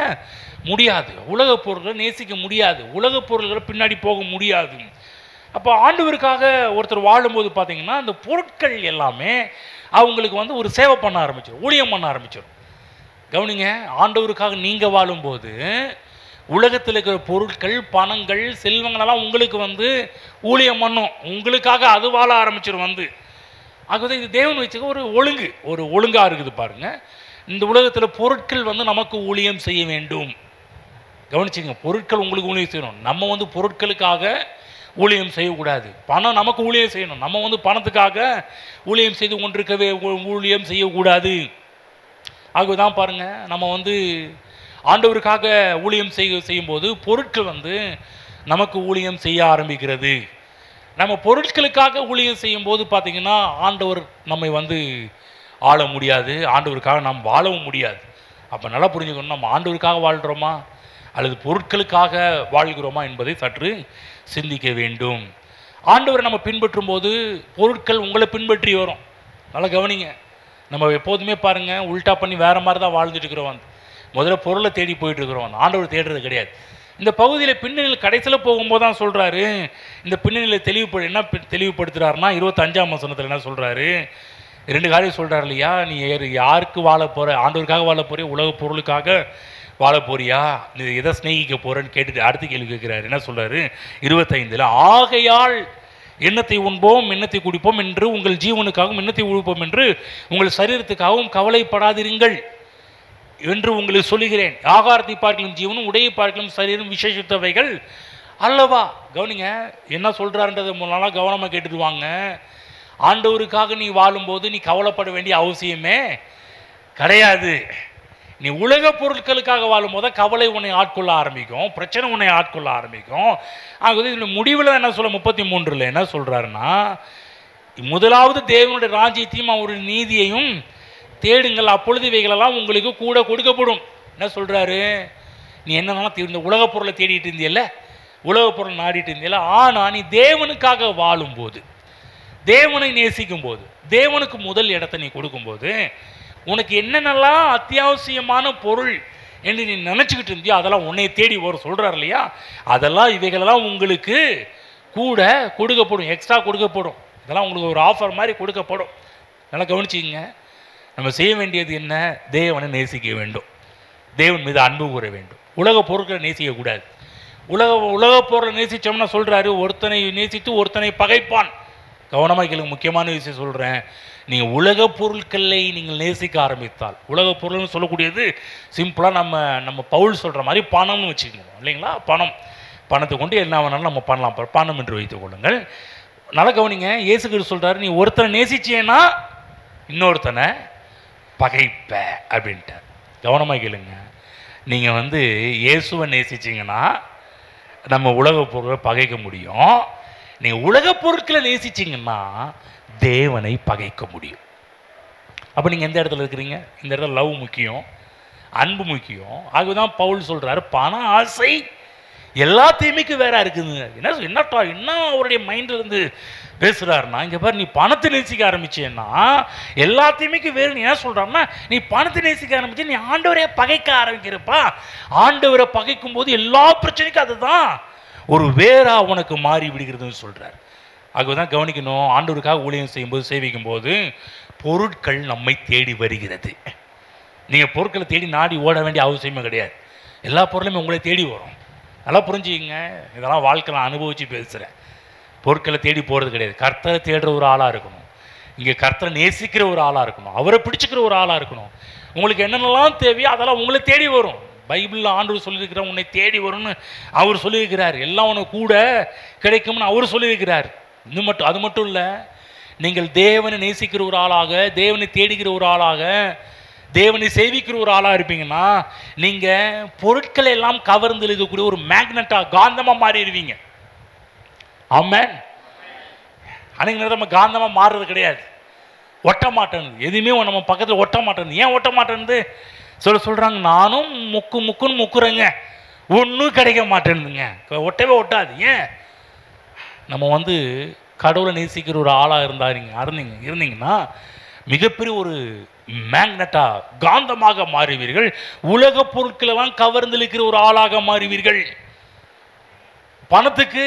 A: முடியாது, உலக பொருள்களை நேசிக்க முடியாது, உலக பொருள்களை பின்னாடி போக முடியாது. அப்போ ஆண்டவருக்காக ஒருத்தர் வாழும்போது பார்த்தீங்கன்னா அந்த பொருட்கள் எல்லாமே அவங்களுக்கு ஒரு சேவை பண்ண ஆரம்பிச்சிடும், ஊழியம் பண்ண ஆரம்பிச்சிடும். கவனிங்க, ஆண்டவருக்காக நீங்கள் வாழும்போது உலகத்தில் இருக்கிற பொருட்கள், பணங்கள், செல்வங்களெல்லாம் உங்களுக்கு ஊழியம் பண்ணும், உங்களுக்காக அது வாழ ஆரம்பிச்சிடும். ஆகவே இது தேவன் வச்சுக்க ஒரு ஒழுங்காக இருக்குது பாருங்கள். இந்த உலகத்தில் பொருட்கள் நமக்கு ஊழியம் செய்ய வேண்டும். கவனிச்சிங்க, பொருட்கள் உங்களுக்கு ஊழியம் செய்யணும். நம்ம பொருட்களுக்காக ஊழியம் செய்யக்கூடாது. பணம் நமக்கு ஊழியம் செய்யணும். நம்ம பணத்துக்காக ஊழியம் செய்து கொண்டிருக்கவே ஊழியம் செய்யக்கூடாது. ஆகவே தான் பாருங்கள், நம்ம ஆண்டவருக்காக ஊழியம் செய்யும்போது பொருட்கள் நமக்கு ஊழியம் செய்ய ஆரம்பிக்கிறது. நம்ம பொருட்களுக்காக ஊழியம் செய்யும்போது பார்த்திங்கன்னா ஆண்டவர் நம்மை ஆள முடியாது, ஆண்டவருக்காக நாம் வாழவும் முடியாது. அப்போ நல்லா புரிஞ்சுக்கணும், நம்ம ஆண்டவருக்காக வாழ்கிறோமா அல்லது பொருட்களுக்காக வாழ்கிறோமா என்பதை சற்று சிந்திக்க வேண்டும். ஆண்டவரை நம்ம பின்பற்றும் போது பொருட்கள் உங்களை பின்பற்றி வரும். நல்லா கவனிங்க, நம்ம எப்போதுமே பாருங்கள் உல்ட்டா பண்ணி வேறு மாதிரி தான் வாழ்ந்துட்டு இருக்கிறோம். முதல்ல பொருளை தேடி போயிட்டு இருக்கிறோம், ஆண்டவர் தேடுறது கிடையாது. இந்த பகுதியில் பின்னணியில் கடைசியில் போகும்போது தான் சொல்கிறாரு, இந்த பின்னணியில் என்ன தெளிவுபடுத்துகிறாருன்னா 25ஆம் வசனத்தில் என்ன சொல்கிறாரு, 2 காரியம் சொல்கிறார் இல்லையா, நீ யாருக்கு வாழ போகிற, ஆண்டவருக்காக வாழ போறிய, உலக பொருளுக்காக வாழ போறியா, நீ எதை ஸ்நேகிக்க போகிறேன்னு கேட்டுட்டு அடுத்த கேள்வி கேட்குறாரு. என்ன சொல்கிறாரு 25, ஆகையால் எண்ணத்தை உண்போம் எண்ணத்தை குடிப்போம் என்று உங்கள் ஜீவனுக்காகவும் எண்ணத்தை உழுப்போம் என்று உங்கள் சரீரத்துக்காகவும் கவலைப்படாதிருங்கள் என்று உங்களுக்கு சொல்லுகிறேன். ஆகாரத்தை பார்க்கலும் ஜீவனும் உடையை பார்க்கலும் சரீரம் விசேஷித்தவைகள் அல்லவா. கவனிங்க, என்ன சொல்கிறாருன்றதை நல்லா கவனமாக கேட்டுட்டு வாங்க. ஆண்டவருக்காக நீ வாழும்போது நீ கவலைப்பட வேண்டிய அவசியமே கிடையாது. நீ உலக பொருட்களுக்காக வாழும் போது கவலை உன்னை ஆட்கொள்ள ஆரம்பிக்கும், பிரச்சனை உன்னை ஆட்கொள்ள ஆரம்பிக்கும். ஆகுது இதில் முடிவில் என்ன சொல்ல 33 என்ன சொல்கிறாருன்னா, முதலாவது தேவனுடைய ராஜ்யத்தையும் அவருடைய நீதியையும் தேடுங்கள், அப்பொழுது இவைகளெல்லாம் உங்களுக்கு கூட கொடுக்கப்படும். என்ன சொல்கிறாரு, நீ என்னென்னா இந்த உலக பொருளை தேடிட்டு இருந்தியல்ல, உலக பொருள் நாடிட்டு இருந்தியல்ல, ஆனால் நீ தேவனுக்காக வாழும்போது, தேவனை நேசிக்கும் போது, தேவனுக்கு முதல் இடத்தை நீ கொடுக்கும்போது, உனக்கு என்னென்னலாம் அத்தியாவசியமான பொருள் என்று நீ நினச்சிக்கிட்டு இருந்தியோ அதெல்லாம் உன்னை தேடி வரும். சொல்கிறார் இல்லையா, அதெல்லாம் இவைகளெல்லாம் உங்களுக்கு கூட கொடுக்கப்படும், எக்ஸ்ட்ரா கொடுக்கப்படும். இதெல்லாம் உங்களுக்கு ஒரு ஆஃபர் மாதிரி கொடுக்கப்படும். நல்லா கவனிச்சிங்க, நம்ம செய்ய வேண்டியது என்ன, தேவனை நேசிக்க வேண்டும், தேவன் மீது அன்பு கூற வேண்டும், உலக பொருட்களை நேசிக்கக்கூடாது. உலக பொருளை நேசித்தோம்னா சொல்கிறாரு, ஒருத்தனை நேசித்து ஒருத்தனை பகைப்பான். கவனமாக கேளுங்க, முக்கியமான விஷயம் சொல்கிறேன். நீங்கள் உலக பொருட்களை நீங்கள் நேசிக்க ஆரம்பித்தால், உலக பொருள்னு சொல்லக்கூடியது சிம்பிளாக நம்ம பவுல் சொல்கிற மாதிரி பணம்னு வச்சுக்கணும் இல்லைங்களா. பணத்தை கொண்டு என்ன வேணாலும் நம்ம பண்ணலாம், பணம் என்று வைத்துக் கொள்ளுங்கள். நல்லா கவனிங்க, இயேசு கிறிஸ்து சொல்கிறாரு, நீ ஒருத்தனை நேசிச்சேன்னா இன்னொருத்தனை பகைப்ப அப்படின்ட்டார். கவனமாக கேளுங்க, நீங்கள் இயேசுவை நேசிச்சிங்கன்னா நம்ம உலக பொருளை பகைக்க முடியும். நீங்கள் உலக பொருட்களை நேசிச்சிங்கன்னா தேவனை பகைக்க முடியும். அப்போ நீங்கள் எந்த இடத்துல இருக்கிறீங்க? இந்த இடத்துல லவ் முக்கியம், அன்பு முக்கியம். அதுதான் பவுல் சொல்றாரு, பண ஆசை எல்லா தீமைக்கு வேற இருக்குதுங்க. என்ன அவருடைய மைண்ட்ல இருந்து பேசுறாருன்னா, இங்க பாரு, நீ பணத்தை நேசிக்க ஆரம்பிச்சேன்னா எல்லா தீமைக்கு வேறு. நீ என்ன சொல்றாருன்னா, நீ பணத்தை நேசிக்க ஆரம்பிச்சு நீ ஆண்டவரே பகைக்க ஆரம்பிக்கிறப்பா. ஆண்டவரை பகைக்கும் போது எல்லா பிரச்சனைக்கும் அதுதான் ஒரு வேறா உனக்கு மாறி விடுகிறதுன்னு சொல்றாரு. அதுதான் கவனிக்கணும். ஆண்டவருக்காக ஊழியம் செய்யும்போது, சேவிக்கும் போது பொருட்கள் நம்மை தேடி வருகிறது. நீங்கள் பொருட்களை தேடி நாடி ஓட வேண்டிய அவசியமே கிடையாது. எல்லா பொருளுமே உங்களை தேடி வரும். நல்லா புரிஞ்சுக்கங்க. இதெல்லாம் வாழ்க்கை நான் அனுபவித்து பேசுகிறேன். பொருட்களை தேடி போகிறது கிடையாது. கர்த்தரை தேடுற ஒரு ஆளாக இருக்கணும். இங்கே கர்த்தரை நேசிக்கிற ஒரு ஆளாக இருக்கணும். அவரை பிடிச்சிக்கிற ஒரு ஆளாக இருக்கணும். உங்களுக்கு என்னென்னலாம் தேவையோ அதெல்லாம் உங்களை தேடி வரும். பைபிளில் ஆண்டவர் சொல்லியிருக்கிற உன்னை தேடி வரும்னு அவர் சொல்லியிருக்கிறார். எல்லாம் உனக்கு கூட கிடைக்கும்னு அவர் சொல்லியிருக்கிறார். அது மட்டும் இல்லை, நீங்கள் தேவனை நேசிக்கிற ஒரு ஆளாக, தேவனை தேடுகிற ஒரு ஆளாக, தேவனை சேவிக்கிற ஒரு ஆளாக இருப்பீங்கன்னா நீங்கள் பொருட்களை எல்லாம் கவர்ந்து இருக்கக்கூடிய ஒரு மேக்னட்டாக, காந்தமாக மாறிடுவீங்க. ஆமென். அன்றைக்கு நேரம் நம்ம காந்தமாக மாறுறது கிடையாது. ஒட்ட மாட்டேன்னு எதுவுமே நம்ம பக்கத்தில் ஒட்ட மாட்டேன்னு. ஏன் ஒட்ட மாட்டேன்னு சொல்கிறாங்க, நானும் முக்குன்னு முக்குறேங்க, ஒன்றும் கிடைக்க மாட்டேன்னுங்க. ஒட்டவே ஒட்டாது. ஏன்? நம்ம கடவுளை நேசிக்கிற ஒரு ஆளாக இருந்தீங்கன்னா மிகப்பெரிய ஒரு மேக்னட்டா, காந்தமாக மாறுவீர்கள். உலக பொருட்களெல்லாம் கவர்ந்திருக்கிற ஒரு ஆளாக மாறுவீர்கள். பணத்துக்கு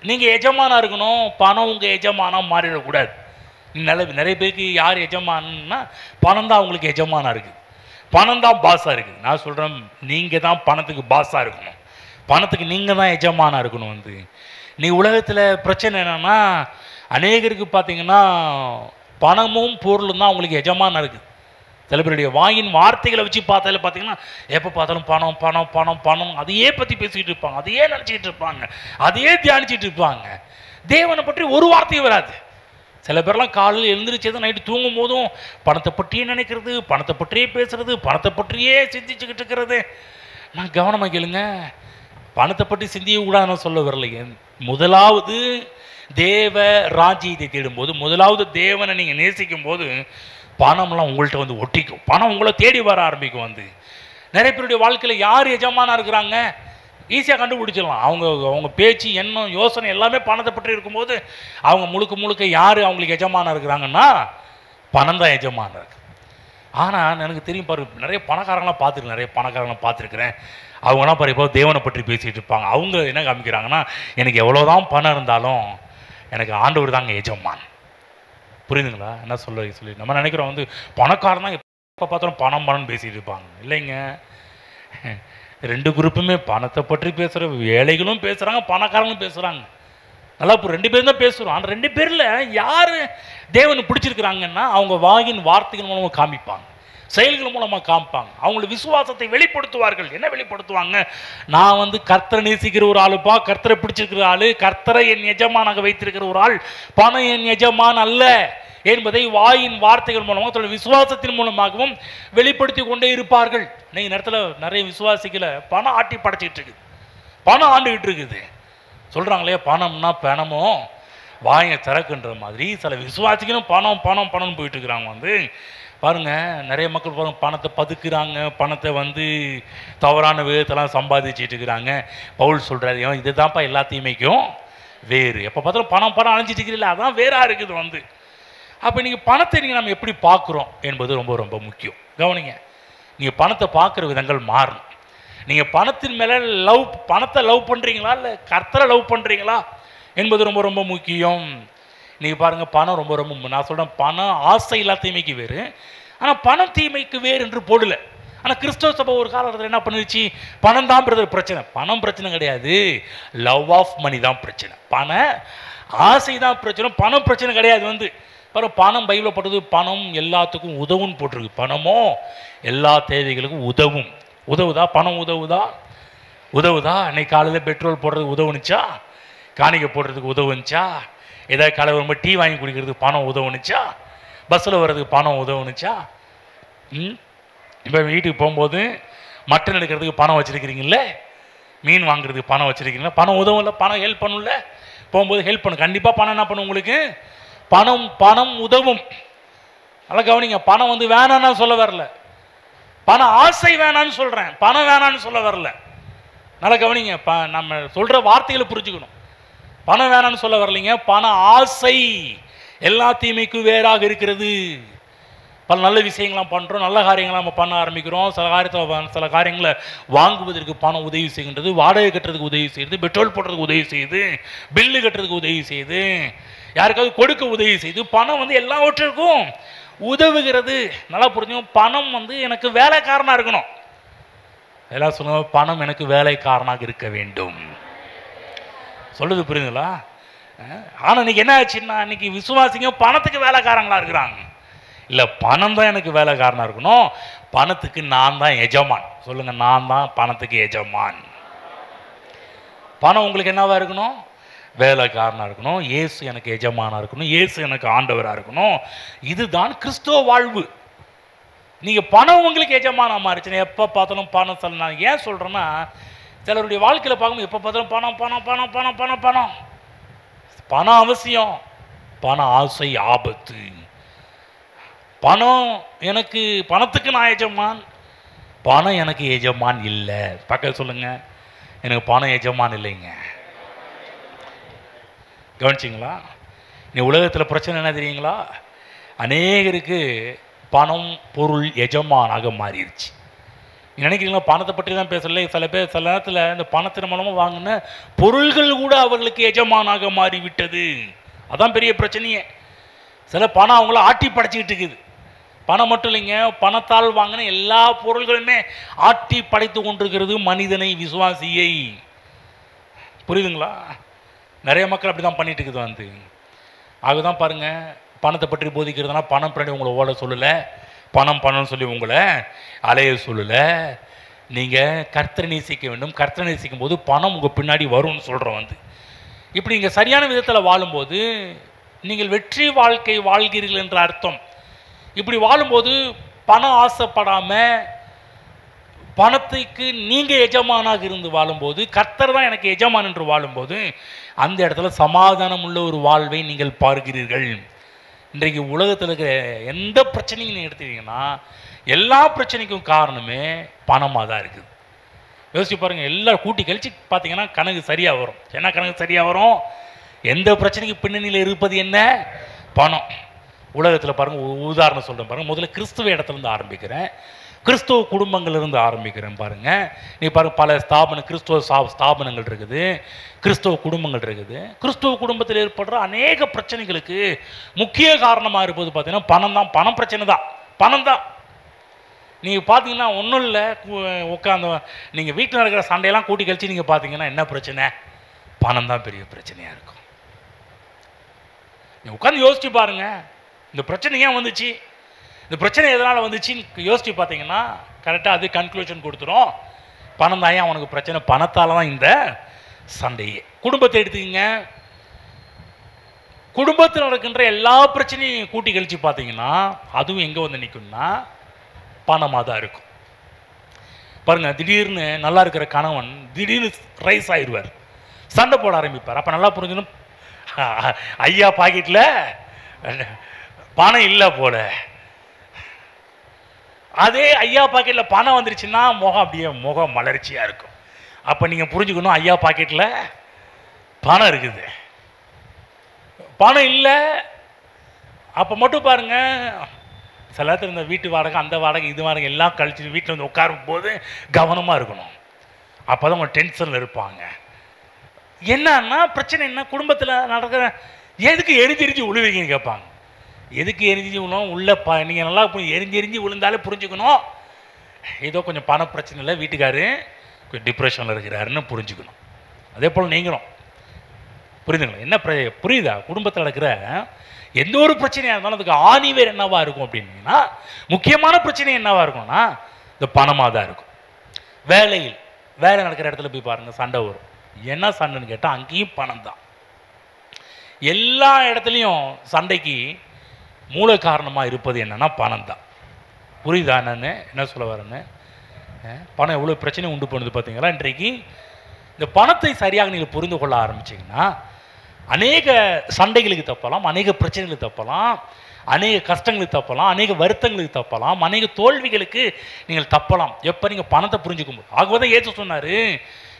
A: நீங்கள் எஜமானா இருக்கணும், பணம் உங்கள் எஜமானா மாறிடக்கூடாது. நிறைய பேருக்கு யார் எஜமானா, பணம் தான் அவங்களுக்கு எஜமானா இருக்குது, பணம் தான் பாஸாக இருக்குது. நான் சொல்கிறேன், நீங்கள் தான் பணத்துக்கு பாஸாக இருக்கணும், பணத்துக்கு நீங்கள் தான் எஜமானா இருக்கணும். நீ உலகத்தில் பிரச்சனை என்னன்னா, அநேகருக்கு பார்த்தீங்கன்னா பணமும் பொருளும் தான் அவங்களுக்கு எஜமானா இருக்குது. சில பேருடைய வாயின் வார்த்தைகளை வச்சு பார்த்தாலே பார்த்தீங்கன்னா எப்போ பார்த்தாலும் பணம் பணம் பணம் பணம், அதையே பற்றி பேசிக்கிட்டு இருப்பாங்க, அதையே நினச்சிக்கிட்டு இருப்பாங்க, அதையே தியானிச்சிட்டு இருப்பாங்க. தேவனை பற்றி ஒரு வார்த்தையும் வராது. சில பேர்லாம் காலையில் எழுந்திரிச்சது நைட்டு தூங்கும் போதும் பணத்தை பற்றியே நினைக்கிறது, பணத்தை பற்றியே பேசுறது, பணத்தை பற்றியே சிந்திச்சுக்கிட்டு இருக்கிறது. நான் கவனமாக கேளுங்க, பணத்தை பற்றி சிந்திய கூடாதுன்னு சொல்ல வரலைங்க. முதலாவது தேவ ராஜ்யத்தை தேடும்போது, முதலாவது தேவனை நீங்கள் நேசிக்கும் போது பணம்லாம் உங்கள்கிட்ட ஒட்டிக்கும். பணம் உங்களை தேடி வர ஆரம்பிக்கும். நிறைய பேருடைய வாழ்க்கையில் யார் எஜமானா இருக்கிறாங்க ஈஸியாக கண்டுபிடிச்சிடலாம். அவங்க பேச்சு, எண்ணம், யோசனை எல்லாமே பணத்தை பற்றி இருக்கும்போது அவங்க முழுக்க யார் அவங்களுக்கு எஜமானா இருக்கிறாங்கன்னா பணம் தான் எஜமானா இருக்கு. ஆனால் எனக்கு தெரியும் பாரு, நிறைய பணக்காரங்களாம் பார்த்துருக்கிறேன். அவங்களாம் பாரு இப்போ தேவனை பற்றி பேசிகிட்டு இருப்பாங்க. அவங்க என்ன காமிக்கிறாங்கன்னா, எனக்கு எவ்வளோதான் பணம் இருந்தாலும் எனக்கு ஆண்டவர் தாங்க எஜமான். புரியுதுங்களா என்ன சொல்லி நம்ம நினைக்கிறோம் பணக்காரன் தான் எப்போ பார்த்தாலும் பணம் பேசிகிட்டு இருப்பாங்க. இல்லைங்க, ரெண்டு குரூப்புமே பணத்தை பற்றி பேசுகிற ஏழைகளும் பேசுகிறாங்க, பணக்காரங்களும் பேசுகிறாங்க. நல்லா இப்போ ரெண்டு பேரும் தான் பேசுகிறோம். ஆனால் ரெண்டு பேரில் யார் தேவனை பிடிச்சிருக்கிறாங்கன்னா அவங்க வாயின் வார்த்தைகள் மூலமாக காமிப்பாங்க, செயல்கள் மூலமாக காமிப்பாங்க, அவங்களோட விசுவாசத்தை வெளிப்படுத்துவார்கள். என்ன வெளிப்படுத்துவாங்க? நான் கர்த்தரை நேசிக்கிற ஒரு ஆளுப்பா, கர்த்தரை பிடிச்சிருக்கிற ஆள், கர்த்தரை என் எஜமானாக வைத்திருக்கிற ஒரு ஆள், பணம் என் எஜமான் அல்ல என்பதை வாயின் வார்த்தைகள் மூலமாக தன்னுடைய விசுவாசத்தின் மூலமாகவும் வெளிப்படுத்தி கொண்டே இருப்பார்கள். இன்னைக்கு நேரத்தில் நிறைய விசுவாசிகளை பணம் ஆட்டி படைச்சிக்கிட்டு இருக்குது, பணம் ஆண்டுகிட்டு இருக்குது. சொல்கிறாங்களே பணம்னா பணமோ வாயை திறக்குன்ற மாதிரி சில விசுவாசிகளும் பணம் பணம் பணம்னு போயிட்டு இருக்கிறாங்க. பாருங்க, நிறைய மக்கள் பாருங்க பணத்தை பதுக்குறாங்க, பணத்தை தவறான விதத்தெல்லாம் சம்பாதிச்சுட்டு இருக்கிறாங்க. பவுல் சொல்கிறாரு, இதுதான்ப்பா எல்லாத்தையுமேக்கும் வேறு. எப்போ பார்த்தாலும் பணம் அழிஞ்சிட்டு இருக்கிறீங்களா, அதான் வேறா இருக்குது. அப்போ நீங்கள் பணத்தை நம்ம எப்படி பார்க்குறோம் என்பது ரொம்ப ரொம்ப முக்கியம். கவனிங்க, நீங்கள் பணத்தை பார்க்குற விதங்கள் மாறணும். நீங்கள் பணத்தின் மேலே பணத்தை லவ் பண்ணுறீங்களா இல்லை கர்த்தரை லவ் பண்ணுறீங்களா என்பது ரொம்ப ரொம்ப முக்கியம். நீங்கள் பாருங்கள், பணம் ரொம்ப ரொம்ப, நான் சொல்கிறேன், பணம் ஆசை இல்லா தீமைக்கு வேறு, ஆனால் பணம் தீமைக்கு வேறு என்று போடல. ஆனால் கிறிஸ்தவ சபை ஒரு காலத்தில் என்ன பண்ணிடுச்சு, பணம் தான் பிரச்சனை. பணம் பிரச்சனை கிடையாது, லவ் ஆஃப் மணி தான் பிரச்சனை, பண ஆசை தான் பிரச்சனை, பணம் பிரச்சனை கிடையாது. பாருங்க, பணம் பைபிளில் போட்டது பணம் எல்லாத்துக்கும் உதவுன்னு போட்டிருக்கு. பணமோ எல்லா தேவைகளுக்கும் உதவுதா? பணம் உதவுதா? அன்னைக்கு காலையில் பெட்ரோல் போடுறதுக்கு உதவுனுச்சா? காணிக்கை போடுறதுக்கு உதவுனுச்சா? ஏதாவது காலை வரும்போது டீ வாங்கி குடிக்கிறதுக்கு பணம் உதவுனுச்சா? பஸ்ஸில் வர்றதுக்கு பணம் உதவுனுச்சா? இப்போ வீட்டுக்கு போகும்போது மட்டன் எடுக்கிறதுக்கு பணம் வச்சுருக்கிறீங்களே, மீன் வாங்குறதுக்கு பணம் வச்சுருக்கீங்களா? பணம் உதவும்ல, பணம் ஹெல்ப் பண்ணும்ல. போகும்போது ஹெல்ப் பண்ணும். கண்டிப்பாக பணம் என்ன பண்ணும் உங்களுக்கு? பணம் உதவும். நல்லா கவனிங்க, பணம் வேணான்னா சொல்ல வரல. பண ஆசை வேணான்னு சொல்றேன், பணம் வேணான்னு சொல்ல வரல. நல்லா கவனிங்க, நம்ம சொல்ற வார்த்தைகளை புரிஞ்சுக்கணும். பணம் வேணான்னு சொல்ல வரலைங்க. பண ஆசை எல்லா தீமைக்கும் வேறாக இருக்கிறது. பல நல்ல விஷயங்கள்லாம் பண்ணுறோம், நல்ல காரியங்களாம் நம்ம பண்ண ஆரம்பிக்கிறோம். சில காரியங்களை வாங்குவதற்கு பணம் உதவி செய்கின்றது, வாடகை கட்டுறதுக்கு உதவி செய்யுது, பெட்ரோல் போடுறதுக்கு உதவி செய்யுது, பில்லு கட்டுறதுக்கு உதவி செய்யுது, யாருக்காவது கொடுக்க உதவி செய்யுது. பணம் வந்து எல்லாவற்றிற்கும் உதவுகிறது. நல்லா புரிஞ்சுக்கணும். பணம் வந்து எனக்கு வேலைக்காரனாக இருக்கணும். எல்லாம் சொல்லுங்க, பணம் எனக்கு வேலைக்காரனாக இருக்க வேண்டும். சொல்லுது புரியுதுங்களா? ஆனால் இன்னைக்கு என்ன ஆச்சுன்னா, இன்னைக்கு விசுவாசிங்க பணத்துக்கு வேலைக்காரங்களா இருக்கிறாங்க. இல்லை, பணம் தான் எனக்கு வேலைக்காரனாக இருக்கணும், பணத்துக்கு நான் தான் எஜமான். சொல்லுங்க, நான் தான் பணத்துக்கு எஜமான். பணம் உங்களுக்கு என்னவா இருக்கணும்? வேலைக்காரனாக இருக்கணும். இயேசு எனக்கு எஜமானாக இருக்கணும், இயேசு எனக்கு ஆண்டவராக இருக்கணும். இதுதான் கிறிஸ்துவ வாழ்வு. நீங்கள் பணம் உங்களுக்கு எஜமானா மாறிச்சுன்னா எப்போ பார்த்தாலும் பணம் சொல்ல. நான் ஏன் சொல்கிறேன்னா, சிலருடைய வாழ்க்கையில் பார்க்கும்போது எப்போ பார்த்தாலும் பணம் பணம் பணம் பணம் பணம் பணம். பணம் அவசியம், பண ஆசை ஆபத்து. பணம் எனக்கு, பணத்துக்கு நான் எஜமான், பணம் எனக்கு எஜமான் இல்லை. பக்கத்தில் சொல்லுங்க, எனக்கு பணம் எஜமான் இல்லைங்க. கவனிச்சிங்களா? நீ உலகத்தில் பிரச்சனை என்ன தெரியுங்களா? அநேகருக்கு பணம் பொருள் எஜமானாக மாறிடுச்சு. நீ நினைக்கிறீங்களா பணத்தை பற்றி தான் பேசல? சில பேர் சில நேரத்தில் இந்த பணத்தின் மூலமாக வாங்கின பொருள்கள் கூட அவர்களுக்கு எஜமானாக மாறிவிட்டது. அதான் பெரிய பிரச்சனையே. சில பணம் அவங்கள ஆட்டி படைச்சிக்கிட்டு இருக்குது. பணம் மட்டும் இல்லைங்க, பணத்தால் வாங்கின எல்லா பொருள்களுமே ஆட்டி படைத்து கொண்டிருக்கிறது மனிதனை, விசுவாசியை. புரியுதுங்களா? நிறைய மக்கள் அப்படி தான் பண்ணிட்டு இருக்குது வந்து. அதுதான் பாருங்க, பணத்தை பற்றி போதிக்கிறதுனா பணம் பின்னாடி உங்களை ஓட சொல்லலை, பணம் பணம்னு சொல்லி உங்களை அலைய சொல்லலை. நீங்கள் கர்த்தரை நேசிக்க வேண்டும், கர்த்தரை நேசிக்கும் போது பணம் உங்கள் பின்னாடி வரும்னு சொல்கிறோம் வந்து. இப்படி நீங்கள் சரியான விதத்தில் வாழும்போது நீங்கள் வெற்றி வாழ்க்கை வாழ்கிறீர்கள் என்ற அர்த்தம். இப்படி வாழும்போது பணம் ஆசைப்படாமல் பணத்துக்கு நீங்கள் எஜமானாக இருந்து வாழும்போது, கர்த்தர் தான் எனக்கு எஜமான் என்று வாழும்போது, அந்த இடத்துல சமாதானம் உள்ள ஒரு வாழ்வை நீங்கள் பார்க்கிறீர்கள். இன்றைக்கு உலகத்தில் இருக்கிற எந்த பிரச்சனையும் நீங்கள் எடுத்துக்கிட்டீங்கன்னா எல்லா பிரச்சனைக்கும் காரணமே பணமாக தான் இருக்குது. யோசிச்சு பாருங்கள், எல்லாம் கூட்டி கழிச்சு பார்த்தீங்கன்னா கணக்கு சரியாக வரும். என்ன கணக்கு சரியாக வரும்? எந்த பிரச்சனைக்கு பின்னணியில் இருப்பது என்ன? பணம். உலகத்தில் பாருங்கள், உதாரணம் சொல்கிறேன் பாருங்கள். முதல்ல கிறிஸ்துவ இடத்துலேருந்து ஆரம்பிக்கிறேன், கிறிஸ்துவ குடும்பங்கள்லேருந்து ஆரம்பிக்கிறேன் பாருங்கள். நீ பாருங்கள், பல கிறிஸ்துவ ஸ்தாபனங்கள் இருக்குது, கிறிஸ்துவ குடும்பங்கள் இருக்குது. கிறிஸ்துவ குடும்பத்தில் ஏற்படுற அநேக பிரச்சனைகளுக்கு முக்கிய காரணமாக இருப்பது பார்த்தீங்கன்னா பணம் தான். பணம் பிரச்சனை தான், பணம் தான். நீங்கள் பார்த்தீங்கன்னா ஒன்றும் இல்லை, உட்காந்து நீங்கள் வீட்டில் நடக்கிற சண்டையெல்லாம் கூட்டி கழிச்சு நீங்கள் பார்த்தீங்கன்னா என்ன பிரச்சனை? பணம் தான் பெரிய பிரச்சனையாக இருக்கும். நீங்கள் உட்காந்து யோசிச்சு பாருங்கள், இந்த பிரச்சனை ஏன் வந்துச்சு, இந்த பிரச்சனை எதனால் வந்துச்சுன்னு யோசிச்சு பார்த்தீங்கன்னா கரெக்டாக அது கன்க்ளூஷன் கொடுத்துரும். பணம் தான் ஏன் அவனுக்கு பிரச்சனை, பணத்தால் தான் இந்த சண்டையே. குடும்பத்தை எடுத்துக்கிங்க, குடும்பத்தில் நடக்கின்ற எல்லா பிரச்சனையும் கூட்டி கழிச்சு பார்த்தீங்கன்னா அதுவும் எங்கே வந்து நிற்கும்னா பணமாக தான் இருக்கும். பாருங்க, திடீர்னு நல்லா இருக்கிற கணவன் திடீர்னு ரைஸ் ஆயிடுவார், சண்டை போட ஆரம்பிப்பார். அப்போ நல்லா புரிஞ்சுக்கணும், ஐயா பாக்கெட்டில் பணம் இல்லை போல. அதே ஐயா பாக்கெட்டில் பணம் வந்துருச்சுன்னா முகம் அப்படியே முகம் மலர்ச்சியாக இருக்கும். அப்போ நீங்கள் புரிஞ்சுக்கணும், ஐயா பாக்கெட்டில் பணம் இருக்குது, பணம் இல்லை. அப்போ மட்டும் பாருங்க, சில நேரத்தில் இந்த வீட்டு வாடகை, அந்த வாடகை, இது வாடகை எல்லாம் கழிச்சு வீட்டில் வந்து உட்காரும் போது கவனமாக இருக்கணும். அப்போ தான் அவங்க டென்ஷனில் இருப்பாங்க. என்னன்னா பிரச்சனை என்ன, குடும்பத்தில் நடக்கிற எதுக்கு எரிஞ்சு விழுவீங்கன்னு கேட்பாங்க. எதுக்கு எரிஞ்சு விழுவோம் உள்ள நீங்கள் நல்லா எரிஞ்சு விழுந்தாலே புரிஞ்சுக்கணும் ஏதோ கொஞ்சம் பண பிரச்சனை இல்லை, வீட்டுக்காரு கொஞ்சம் டிப்ரெஷனில் இருக்கிறாருன்னு புரிஞ்சுக்கணும். அதே போல் நீங்களும் புரியுதுங்களா? என்ன புரியுதா? குடும்பத்தில் நடக்கிற எந்த ஒரு பிரச்சனையாக இருந்தாலும் அதுக்கு ஆணிவேர் என்னவா இருக்கும் அப்படின்னா, முக்கியமான பிரச்சனை என்னவா இருக்கும்னா இந்த பணமாக தான் இருக்கும். வேலை நடக்கிற இடத்துல போய் பாருங்கள், சண்டை வரும். என்ன சண்டைன்னு கேட்டால் அங்கேயும் பணம் தான். எல்லா இடத்துலையும் சண்டைக்கு மூல காரணமாக இருப்பது என்னன்னா பணம் தான். புரியுதா நான் என்ன சொல்ல வரேன்னு? பணம் எவ்வளோ பிரச்சனை உண்டு பண்ணுது பார்த்தீங்களா? இன்றைக்கு இந்த பணத்தை சரியாக நீங்கள் புரிந்து கொள்ள ஆரம்பிச்சிங்கன்னா அநேக சண்டைகளுக்கு தப்பலாம், அநேக பிரச்சனைகளுக்கு தப்பலாம், அநேக கஷ்டங்களுக்கு தப்பலாம், அநேக வருத்தங்களுக்கு தப்பலாம், அநேக தோல்விகளுக்கு நீங்கள் தப்பலாம் எப்போ நீங்கள் பணத்தை புரிஞ்சுக்கும் போது. ஆகவே இயேசு சொன்னார்,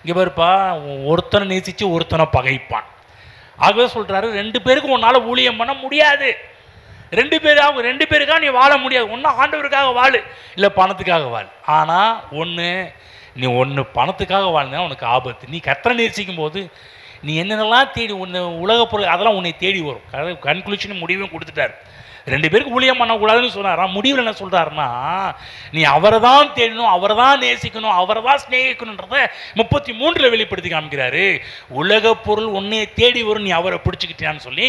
A: இங்கே பாருப்பா, ஒருத்தனை நேசித்து ஒருத்தனை பகைப்பான். ஆகவே சொல்கிறாரு, 2 பேருக்கு உன்னால் ஊழியம் பண்ண முடியாது. 2 பேருக்காக நீ வாழ முடியாது. ஒன்றா ஆண்டவருக்காக வாழு, இல்லை பணத்துக்காக வாழ். ஆனால் நீ பணத்துக்காக வாழ்ந்தா உனக்கு ஆபத்து. நீ கர்த்தரை நேசிக்கும் போது நீ என்னென்னலாம் தேடி உன்னை உலக பொருள் அதெல்லாம் உன்னை தேடி வரும். கன்க்ளூஷன் முடிவும் கொடுத்துட்டார். 2 பேருக்கு ஊழியம் பண்ணக்கூடாதுன்னு சொன்னாரா? முடிவில் என்ன சொல்கிறாருன்னா, நீ அவரை தான் தேடணும், அவரை தான் நேசிக்கணும், அவரை தான் ஸ்நேகிக்கணுன்றத 33 வெளிப்படுத்தி காமிக்கிறாரு. உலக பொருள் உன்னைய தேடி வரும், நீ அவரை பிடிச்சிக்கிட்டியான்னு சொல்லி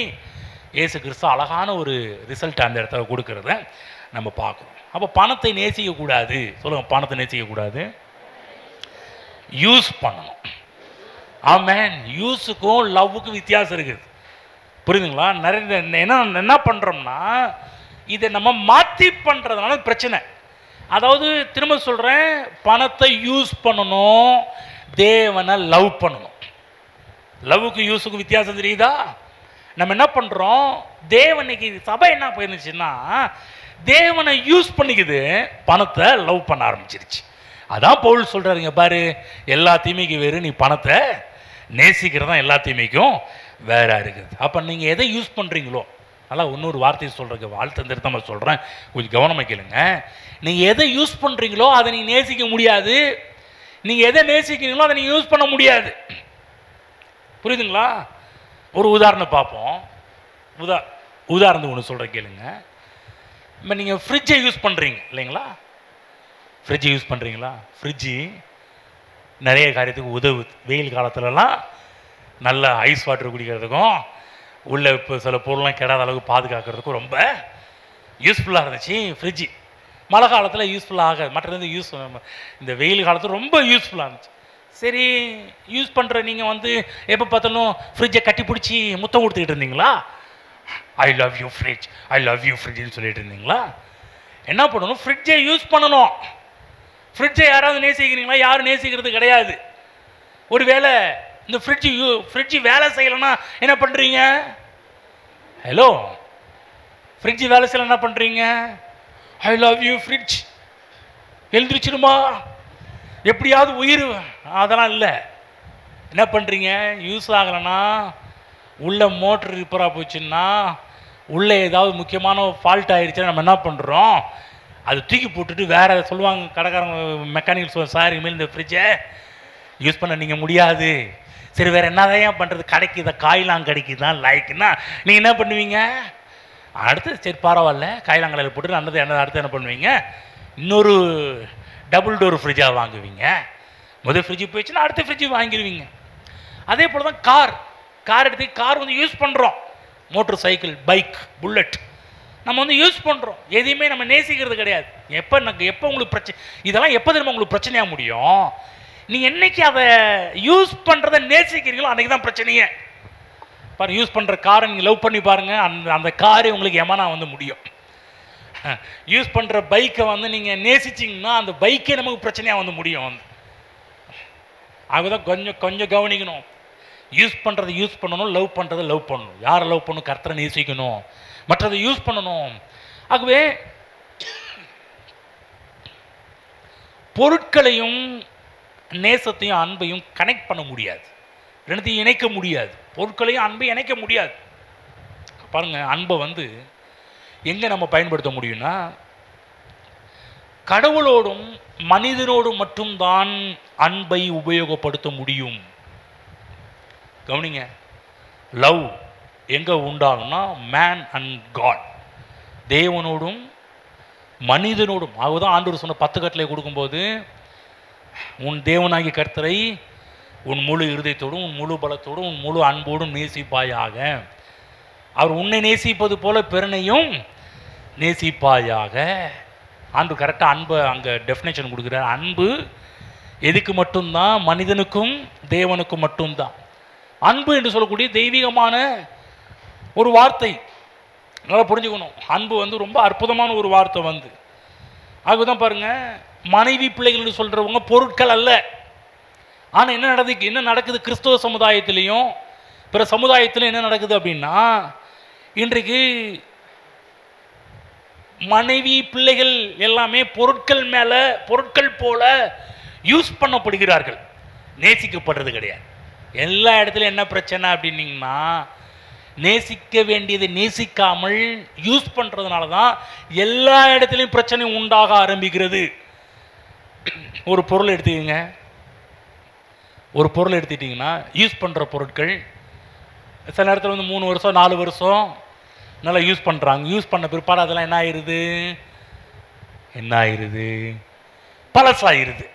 A: இயேசு கிறிஸ்து அழகான ஒரு ரிசல்ட் அந்த இடத்துல கொடுக்கறத நம்ம பார்க்குறோம். அப்போ பணத்தை நேசிக்கக்கூடாது. சொல்லுங்கள், பணத்தை நேசிக்கக்கூடாது, யூஸ் பண்ணணும். ஆமென். யூஸுக்கும் லவ்வுக்கும் வித்தியாசம் இருக்குது, புரியுதுங்களா? நிறைய என்ன பண்ணுறோம்னா, இதை நம்ம மாற்றி பண்ணுறதுனால பிரச்சனை. அதாவது திரும்ப சொல்கிறேன், பணத்தை யூஸ் பண்ணணும், தேவனை லவ் பண்ணணும். லவ்வுக்கும் யூஸுக்கும் வித்தியாசம் தெரியுதா? நம்ம என்ன பண்ணுறோம், தேவனுக்கு சபை என்ன போயிருந்துச்சுன்னா, தேவனை யூஸ் பண்ணிக்குது, பணத்தை லவ் பண்ண ஆரம்பிச்சிருச்சு. அதான் பவுல் சொல்கிறாருங்க, பாரு, எல்லா தீமைக்கும் வேறு, நீ பணத்தை நேசிக்கிறதா எல்லா தீமைக்கும் வேற இருக்குது. அப்போ நீங்கள் எதை யூஸ் பண்ணுறீங்களோ, நல்லா இன்னொரு வார்த்தையை சொல்கிறேங்க, வாழ்த்து திருத்தமாக சொல்கிறேன், கொஞ்சம் கவனமாக கேளுங்க. நீங்கள் எதை யூஸ் பண்ணுறீங்களோ அதை நீங்கள் நேசிக்க முடியாது. நீங்கள் எதை நேசிக்கிறீங்களோ அதை நீங்கள் யூஸ் பண்ண முடியாது. புரியுதுங்களா? ஒரு உதாரணம் பார்ப்போம். உதாரணத்துக்கு ஒன்று சொல்கிறேன் கேளுங்க. இப்போ நீங்கள் ஃப்ரிட்ஜை யூஸ் பண்ணுறீங்க இல்லைங்களா? ஃப்ரிட்ஜை யூஸ் பண்ணுறீங்களா? ஃப்ரிட்ஜு நிறைய காரியத்துக்கு உதவுது. வெயில் காலத்துலலாம் நல்ல ஐஸ் வாட்டர் குடிக்கிறதுக்கும் உள்ள இப்போ சில பொருள்லாம் கெடாத அளவுக்கு பாதுகாக்கிறதுக்கும் ரொம்ப யூஸ்ஃபுல்லாக இருந்துச்சு ஃப்ரிட்ஜு. மழை காலத்தில் யூஸ்ஃபுல்லாக ஆகாது, மற்ற இந்த வெயில் காலத்தில் ரொம்ப யூஸ்ஃபுல்லாக இருந்துச்சு. சரி, யூஸ் பண்ணுற நீங்கள் எப்போ பார்த்தாலும் ஃப்ரிட்ஜை கட்டி பிடிச்சி முத்தம் கொடுத்துக்கிட்டு இருந்தீங்களா? I love you fridge, I love you ஃப்ரிட்ஜ்னு சொல்லிட்டு இருந்தீங்களா? என்ன பண்ணணும், ஃப்ரிட்ஜை யூஸ் பண்ணணும். ஃப்ரிட்ஜை யாராவது நேசிக்கிறீங்களா? யாரும் நேசிக்கிறது கிடையாது. ஒரு வேளை இந்த ஃப்ரிட்ஜு வேலை செய்யலைன்னா என்ன பண்ணுறீங்க? ஹலோ, ஃப்ரிட்ஜு வேலை செய்யலை என்ன பண்ணுறீங்க? ஐ லவ் யூ ஃப்ரிட்ஜ், எழுந்திரிச்சிடுமா, எப்படியாவது உயிர், அதெல்லாம் இல்லை. என்ன பண்ணுறீங்க? யூஸ் ஆகலைன்னா, உள்ள மோட்ரு ரிப்பேராக போச்சுன்னா, உள்ளே ஏதாவது முக்கியமான ஃபால்ட் ஆகிடுச்சுன்னா நம்ம என்ன பண்ணுறோம், அது தூக்கி போட்டுட்டு வேறு சொல்லுவாங்க கடைக்காரங்க, மெக்கானிக்கல் சொல்லுவாங்க, சார் இனிமேல் இந்த ஃப்ரிட்ஜை யூஸ் பண்ண நீங்கள் முடியாது. சரி, வேறு என்னதான் ஏன் பண்ணுறது, கிடைக்குதா, காயெலாம் கிடைக்குதான் லைக்குன்னா நீங்கள் என்ன பண்ணுவீங்க? அடுத்து சரி பரவாயில்ல, காயலாங்கலையில் போட்டு அடுத்து என்ன பண்ணுவீங்க? இன்னொரு டபுள் டோர் ஃப்ரிட்ஜாக வாங்குவீங்க. முதல் ஃப்ரிட்ஜு போயிடுச்சுன்னா அடுத்த ஃப்ரிட்ஜு வாங்கிடுவீங்க. அதே போல் தான் கார் எடுத்து கார் யூஸ் பண்ணுறோம். மோட்டர் சைக்கிள், பைக், புல்லட் நம்ம யூஸ் பண்ணுறோம். எதையுமே நம்ம நேசிக்கிறது கிடையாது. எப்போ உங்களுக்கு பிரச்சனை, இதெல்லாம் எப்போ திரும்ப உங்களுக்கு பிரச்சனையாக முடியும்? நீங்கள் என்னைக்கு அதை யூஸ் பண்ணுறதை நேசிக்கிறீங்களோ அன்றைக்கி தான் பிரச்சனையே. பாருங்கள், யூஸ் பண்ணுற காரை நீங்கள் லவ் பண்ணி பாருங்கள், அந்த காரே உங்களுக்கு எமனா முடியும். யூஸ் பண்ணுற பைக்கை நீங்கள் நேசிச்சிங்கன்னா அந்த பைக்கே நமக்கு பிரச்சனையாக முடியும். அதுதான் கொஞ்சம் கவனிக்கணும். யூஸ் பண்ணுறதை யூஸ் பண்ணணும், லவ் பண்ணுறதை லவ் பண்ணணும். யாரை லவ் பண்ணணும்? கர்த்தரை நேசிக்கணும், மற்றதை யூஸ் பண்ணணும். ஆகவே பொருட்களையும் நேசத்தையும் அன்பையும் கனெக்ட் பண்ண முடியாது, ரெண்டுத்தையும் இணைக்க முடியாது. பொருட்களையும் அன்பையும் இணைக்க முடியாது. பாருங்க, அன்பை எங்கே நம்ம பயன்படுத்த முடியும்னா, கடவுளோடும் மனிதனோடும் மட்டும்தான் அன்பை உபயோகப்படுத்த முடியும். கவனிங்க, லவ் எங்கே உண்டாகும்னா மேன் அண்ட் காட், தேவனோடும் மனிதனோடும். அதுதான் ஆண்டவர் சொன்ன 10 கட்டளை கொடுக்கும்போது, உன் தேவனாகிய கர்த்தரை உன் முழு இருதயத்தோடும், உன் முழு பலத்தோடும், உன் முழு அன்போடும் நேசிப்பாயாக. அவர் உன்னை நேசிப்பது போல பிறனையும் நேசிப்பாயாக. ஆண்டவர் கரெக்டாக அன்பை அங்கே டெஃபினேஷன் கொடுக்குறார். அன்பு எதுக்கு மட்டும்தான்? மனிதனுக்கும் தேவனுக்கும் மட்டும்தான். அன்பு என்று சொல்லக்கூடிய தெய்வீகமான ஒரு வார்த்தை, நல்லா புரிஞ்சுக்கணும். அன்பு ரொம்ப அற்புதமான ஒரு வார்த்தை. அதுதான் பாருங்க, மனைவி பிள்ளைகள் சொல்றவங்க பொருட்கள் அல்ல. ஆனால் என்ன நடக்குது கிறிஸ்தவ சமுதாயத்திலையும் பிற சமுதாயத்திலும் என்ன நடக்குது அப்படின்னா, இன்றைக்கு மனைவி பிள்ளைகள் எல்லாமே பொருட்கள் மேல பொருட்கள் போல யூஸ் பண்ணப்படுகிறார்கள், நேசிக்கப்படுறது கிடையாது. எல்லா இடத்துலையும் என்ன பிரச்சனை அப்படின்னீங்கன்னா, நேசிக்க வேண்டியதை நேசிக்காமல் யூஸ் பண்ணுறதுனால தான் எல்லா இடத்துலையும் பிரச்சனை உண்டாக ஆரம்பிக்கிறது. ஒரு பொருள் எடுத்துக்கிங்க, ஒரு பொருள் எடுத்துக்கிட்டிங்கன்னா யூஸ் பண்ணுற பொருட்கள் சில நேரத்தில் வந்து 3 வருஷம் 4 வருஷம் நல்லா யூஸ் பண்ணுறாங்க. யூஸ் பண்ண பிற்பாடு அதெல்லாம் என்ன ஆயிடுது பழசாயிருது.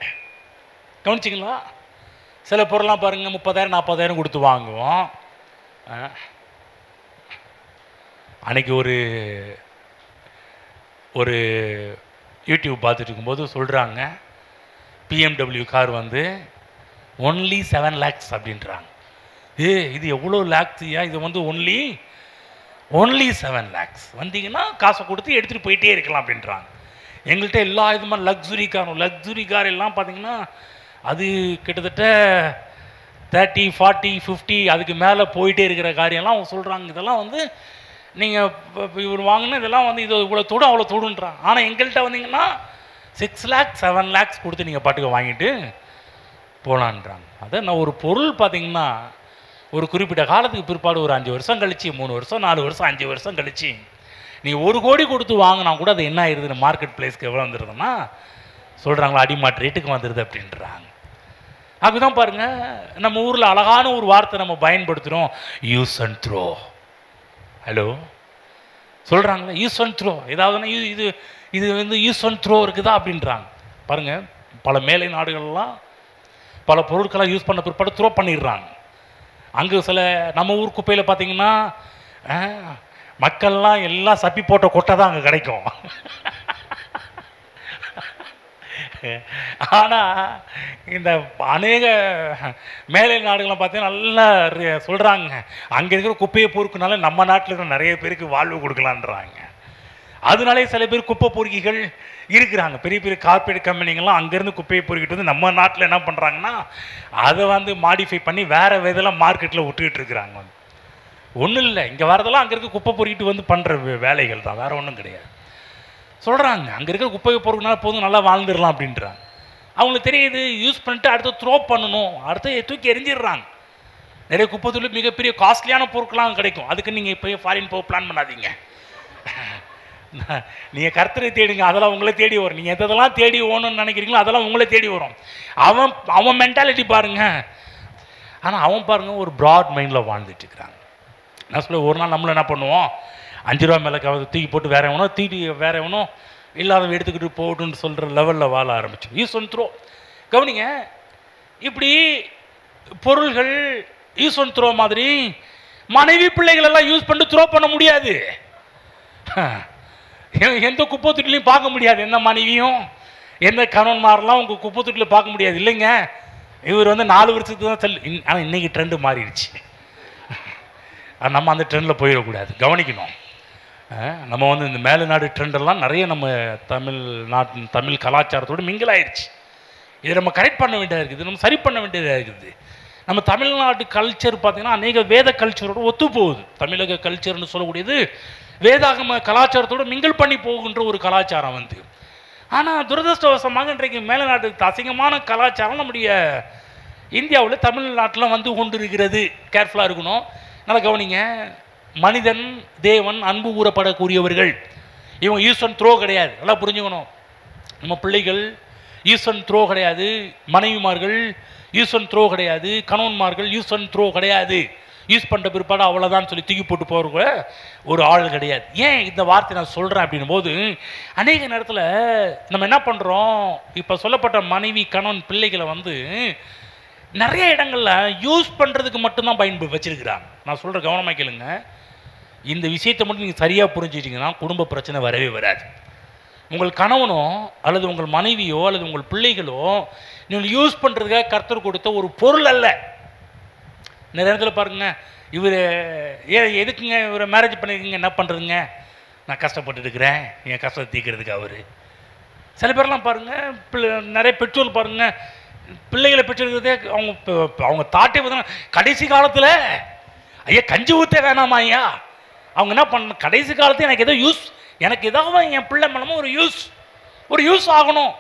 A: கவனிச்சிங்களா? சில பொருள்லாம் பாருங்கள் 30,000 40,000 கொடுத்து வாங்குவோம். அன்னைக்கு ஒரு யூடியூப் பார்த்துட்டு இருக்கும்போது சொல்கிறாங்க, BMW கார் வந்து ஒன்லி 7 lakhs அப்படின்றாங்க. இது எவ்வளோ லேக்ஸியா? இது வந்து ஒன்லி 7 lakhs. வந்தீங்கன்னா காசை கொடுத்து எடுத்துகிட்டு போயிட்டே இருக்கலாம் அப்படின்றாங்க. எங்கள்கிட்ட எல்லா இதுமாதிரி லக்ஸுரி கார் எல்லாம் பார்த்தீங்கன்னா அது கிட்டத்தட்ட 30, 40, 50 அதுக்கு மேலே போயிட்டே இருக்கிற காரியெல்லாம் அவங்க சொல்கிறாங்க. இதெல்லாம் வந்து நீங்கள் இவர் வாங்கினா இதெல்லாம் வந்து இது இவ்வளோ தொடும் அவ்வளோ தொடுன்றாங்க. ஆனால் எங்கள்கிட்ட வந்தீங்கன்னா 6 lakhs 7 lakhs கொடுத்து நீங்கள் பாட்டுக்கு வாங்கிட்டு போகலான்றாங்க. அதை நான் ஒரு பொருள் பார்த்தீங்கன்னா ஒரு குறிப்பிட்ட காலத்துக்கு பிற்பாடு ஒரு 5 வருஷம் கழிச்சு 3 வருஷம் 4 வருஷம் 5 வருஷம் கழிச்சு நீங்கள் 1 கோடி கொடுத்து வாங்கினா கூட அது என்ன ஆயிடுது, மார்க்கெட் பிளேஸ்க்கு எவ்வளோ வந்துடுதுன்னா சொல்கிறாங்களா அடிமாட்டு ரேட்டுக்கு வந்துடுது அப்படின்றாங்க. அப்படிதான் பாருங்க, நம்ம ஊரில் அழகான ஒரு வார்த்தை நம்ம பயன்படுத்துகிறோம், யூஸ் அண்ட் த்ரோ. ஹலோ சொல்கிறாங்களே யூஸ் அண்ட் த்ரோ, ஏதாவதுன்னா இது வந்து யூஸ் அண்ட் த்ரோ இருக்குதா அப்படின்றாங்க. பாருங்கள், பல மேலை நாடுகள்லாம் பல பொருட்களை யூஸ் பண்ண பிற்பாடு த்ரோ பண்ணிடுறாங்க. அங்கே சில நம்ம ஊர் குப்பையில் பார்த்தீங்கன்னா மக்கள்லாம் எல்லாம் சப்பி போட்ட கொட்டை தான் அங்கே கிடைக்கும். ஆனால் இந்த அநேக மேலை நாடுகளை பார்த்தீங்கன்னா நல்லா சொல்கிறாங்க, அங்கே இருக்கிற குப்பையை பொறுக்குனால நம்ம நாட்டில் இருக்கிற நிறைய பேருக்கு வாழ்வு கொடுக்கலான்றாங்க. அதனாலே சில பேர் குப்பை பொறுக்கிகள் இருக்கிறாங்க. பெரிய பெரிய கார்பரேட் கம்பெனிங்கள்லாம் அங்கேருந்து குப்பையை பொறுக்கிட்டு வந்து நம்ம நாட்டில் என்ன பண்ணுறாங்கன்னா அதை வந்து மாடிஃபை பண்ணி வேறு விதெல்லாம் மார்க்கெட்டில் விட்டுக்கிட்டு இருக்கிறாங்க. ஒன்றும் இல்லை, இங்கே வரதெல்லாம் அங்கே இருக்க குப்பை பொறுக்கிட்டு வந்து பண்ணுற வேலைகள் தான், வேறு ஒன்றும் கிடையாது. சொல்கிறாங்க அங்கே இருக்கிற குப்பையை பொறுக்கினால போதும் நல்லா வாழ்ந்துடலாம் அப்படின்றாங்க. அவங்களுக்கு தெரியுது யூஸ் பண்ணிட்டு அடுத்து த்ரோ பண்ணணும், அடுத்து தூக்கி எரிஞ்சிடுறாங்க. நிறைய குப்பை தொழில் மிகப்பெரிய காஸ்ட்லியான பொருட்கள்லாம் கிடைக்கும். அதுக்கு நீங்கள் இப்போ ஃபாரின் போக பிளான் பண்ணாதீங்க. நீங்கள் கர்த்தரை தேடுங்க, அதெல்லாம் உங்களை தேடி வரும். நீங்கள் எதெல்லாம் தேடி ஓணும்னு நினைக்கிறீங்களோ அதெல்லாம் உங்களை தேடி வரும். அவன் மென்டாலிட்டி பாருங்க. ஆனால் அவன் பாருங்க ஒரு ப்ராட் மைண்டில் வாழ்ந்துட்டு இருக்கிறாங்க. நான் சொல்ல ஒரு நாள் நம்மள என்ன பண்ணுவோம், 5 ரூபா மேலே தூக்கி போட்டு வேற எவனோ இல்லாதவன் எடுத்துக்கிட்டு போட்டுன்னு சொல்கிற லெவலில் வாழ ஆரம்பிச்சோம். Use and throw. கவனிங்க, இப்படி பொருள்கள் யூஸ் அண்ட் த்ரோ மாதிரி மனைவி பிள்ளைகள் எல்லாம் யூஸ் பண்ணி த்ரோ பண்ண முடியாது. எந்த குப்பை தொட்டிலையும் பார்க்க முடியாது, எந்த மனைவியும் எந்த கணவன்மாரெல்லாம் உங்கள் குப்பை தொட்டியில் பார்க்க முடியாது. இல்லைங்க, இவர் வந்து 4 வருஷத்துக்கு தான் தள்ளு. ஆனால் இன்னைக்கு ட்ரெண்டு மாறிடுச்சு. நம்ம அந்த ட்ரெண்டில் போயிடக்கூடாது, கவனிக்கணும். நம்ம வந்து இந்த மேலை நாடு ட்ரெண்டெல்லாம் நிறைய நம்ம தமிழ் கலாச்சாரத்தோடு மிங்கிள் ஆயிடுச்சு. இதை நம்ம கரெக்ட் பண்ண வேண்டியதாக இருக்குது, நம்ம சரி பண்ண வேண்டியதாக இருக்குது. நம்ம தமிழ்நாட்டு கல்ச்சர் பார்த்திங்கன்னா அநேக வேத கல்ச்சரோடு ஒத்து போகுது. தமிழக கல்ச்சர்னு சொல்லக்கூடியது வேதாகம கலாச்சாரத்தோடு மிங்கிள் பண்ணி போகின்ற ஒரு கலாச்சாரம் வந்து. ஆனால் துரதிருஷ்டவசமாக இன்றைக்கு மேலை நாட்டுக்கு அசிங்கமான கலாச்சாரம் நம்முடைய இந்தியாவில் தமிழ்நாட்டில் வந்து கொண்டு இருக்கிறது. கேர்ஃபுல்லாக இருக்கணும். நல்லா கவனிங்க, மனிதன் தேவன் அன்பு கூறப்படக்கூடியவர்கள். இவங்க யூஸ் அண்ட் த்ரோ கிடையாது, நல்லா புரிஞ்சுக்கணும். நம்ம பிள்ளைகள் யூஸ் அண்ட் த்ரோ கிடையாது, மனைவிமார்கள் யூஸ் அண்ட் த்ரோ கிடையாது, கணவன்மார்கள் யூஸ் அண்ட் த்ரோ கிடையாது. யூஸ் பண்ணுற பிற்பாடு அவ்வளோதான் சொல்லி தூக்கி போட்டு போகிற ஒரு ஆள் கிடையாது. ஏன் இந்த வார்த்தை நான் சொல்கிறேன் அப்படின்னும் போது, அநேக நேரத்தில் நம்ம என்ன பண்ணுறோம், இப்போ சொல்லப்பட்ட மனைவி கணவன் பிள்ளைகளை வந்து நிறைய இடங்களில் யூஸ் பண்ணுறதுக்கு மட்டும்தான் வச்சிருக்கிறாங்க. நான் சொல்கிற கவனமாக கேளுங்க, இந்த விஷயத்தை மட்டும் நீங்கள் சரியாக புரிஞ்சுக்கிட்டீங்கன்னா குடும்ப பிரச்சனை வரவே வராது. உங்கள் கணவனோ அல்லது உங்கள் மனைவியோ அல்லது உங்கள் பிள்ளைகளோ நீங்கள் யூஸ் பண்ணுறதுக்காக கர்த்தர் கொடுத்த ஒரு பொருள் அல்ல. நிறைய நேரத்தில் பாருங்க, இவர் எதுக்குங்க இவரை மேரேஜ் பண்ணியிருக்கீங்க, என்ன பண்ணுறதுங்க, நான் கஷ்டப்பட்டு இருக்கிறேன், என் கஷ்டத்தை தீர்க்கிறதுக்கு அவர். சில பேர்லாம் பாருங்கள், நிறைய பெற்றோர் பாருங்கள், பிள்ளைகளை பெற்றெடுக்கிறதே அவங்க தாட்டே பார்த்தீங்கன்னா கடைசி காலத்தில் ஐயா கஞ்சி ஊற்ற வேணாமா ஐயா, அவங்க என்ன பண்ண கடைசி காலத்தில் எனக்கு ஏதோ எனக்கு ஏதாவது என் பிள்ளை மூலமாக ஒரு யூஸ் ஆகணும்.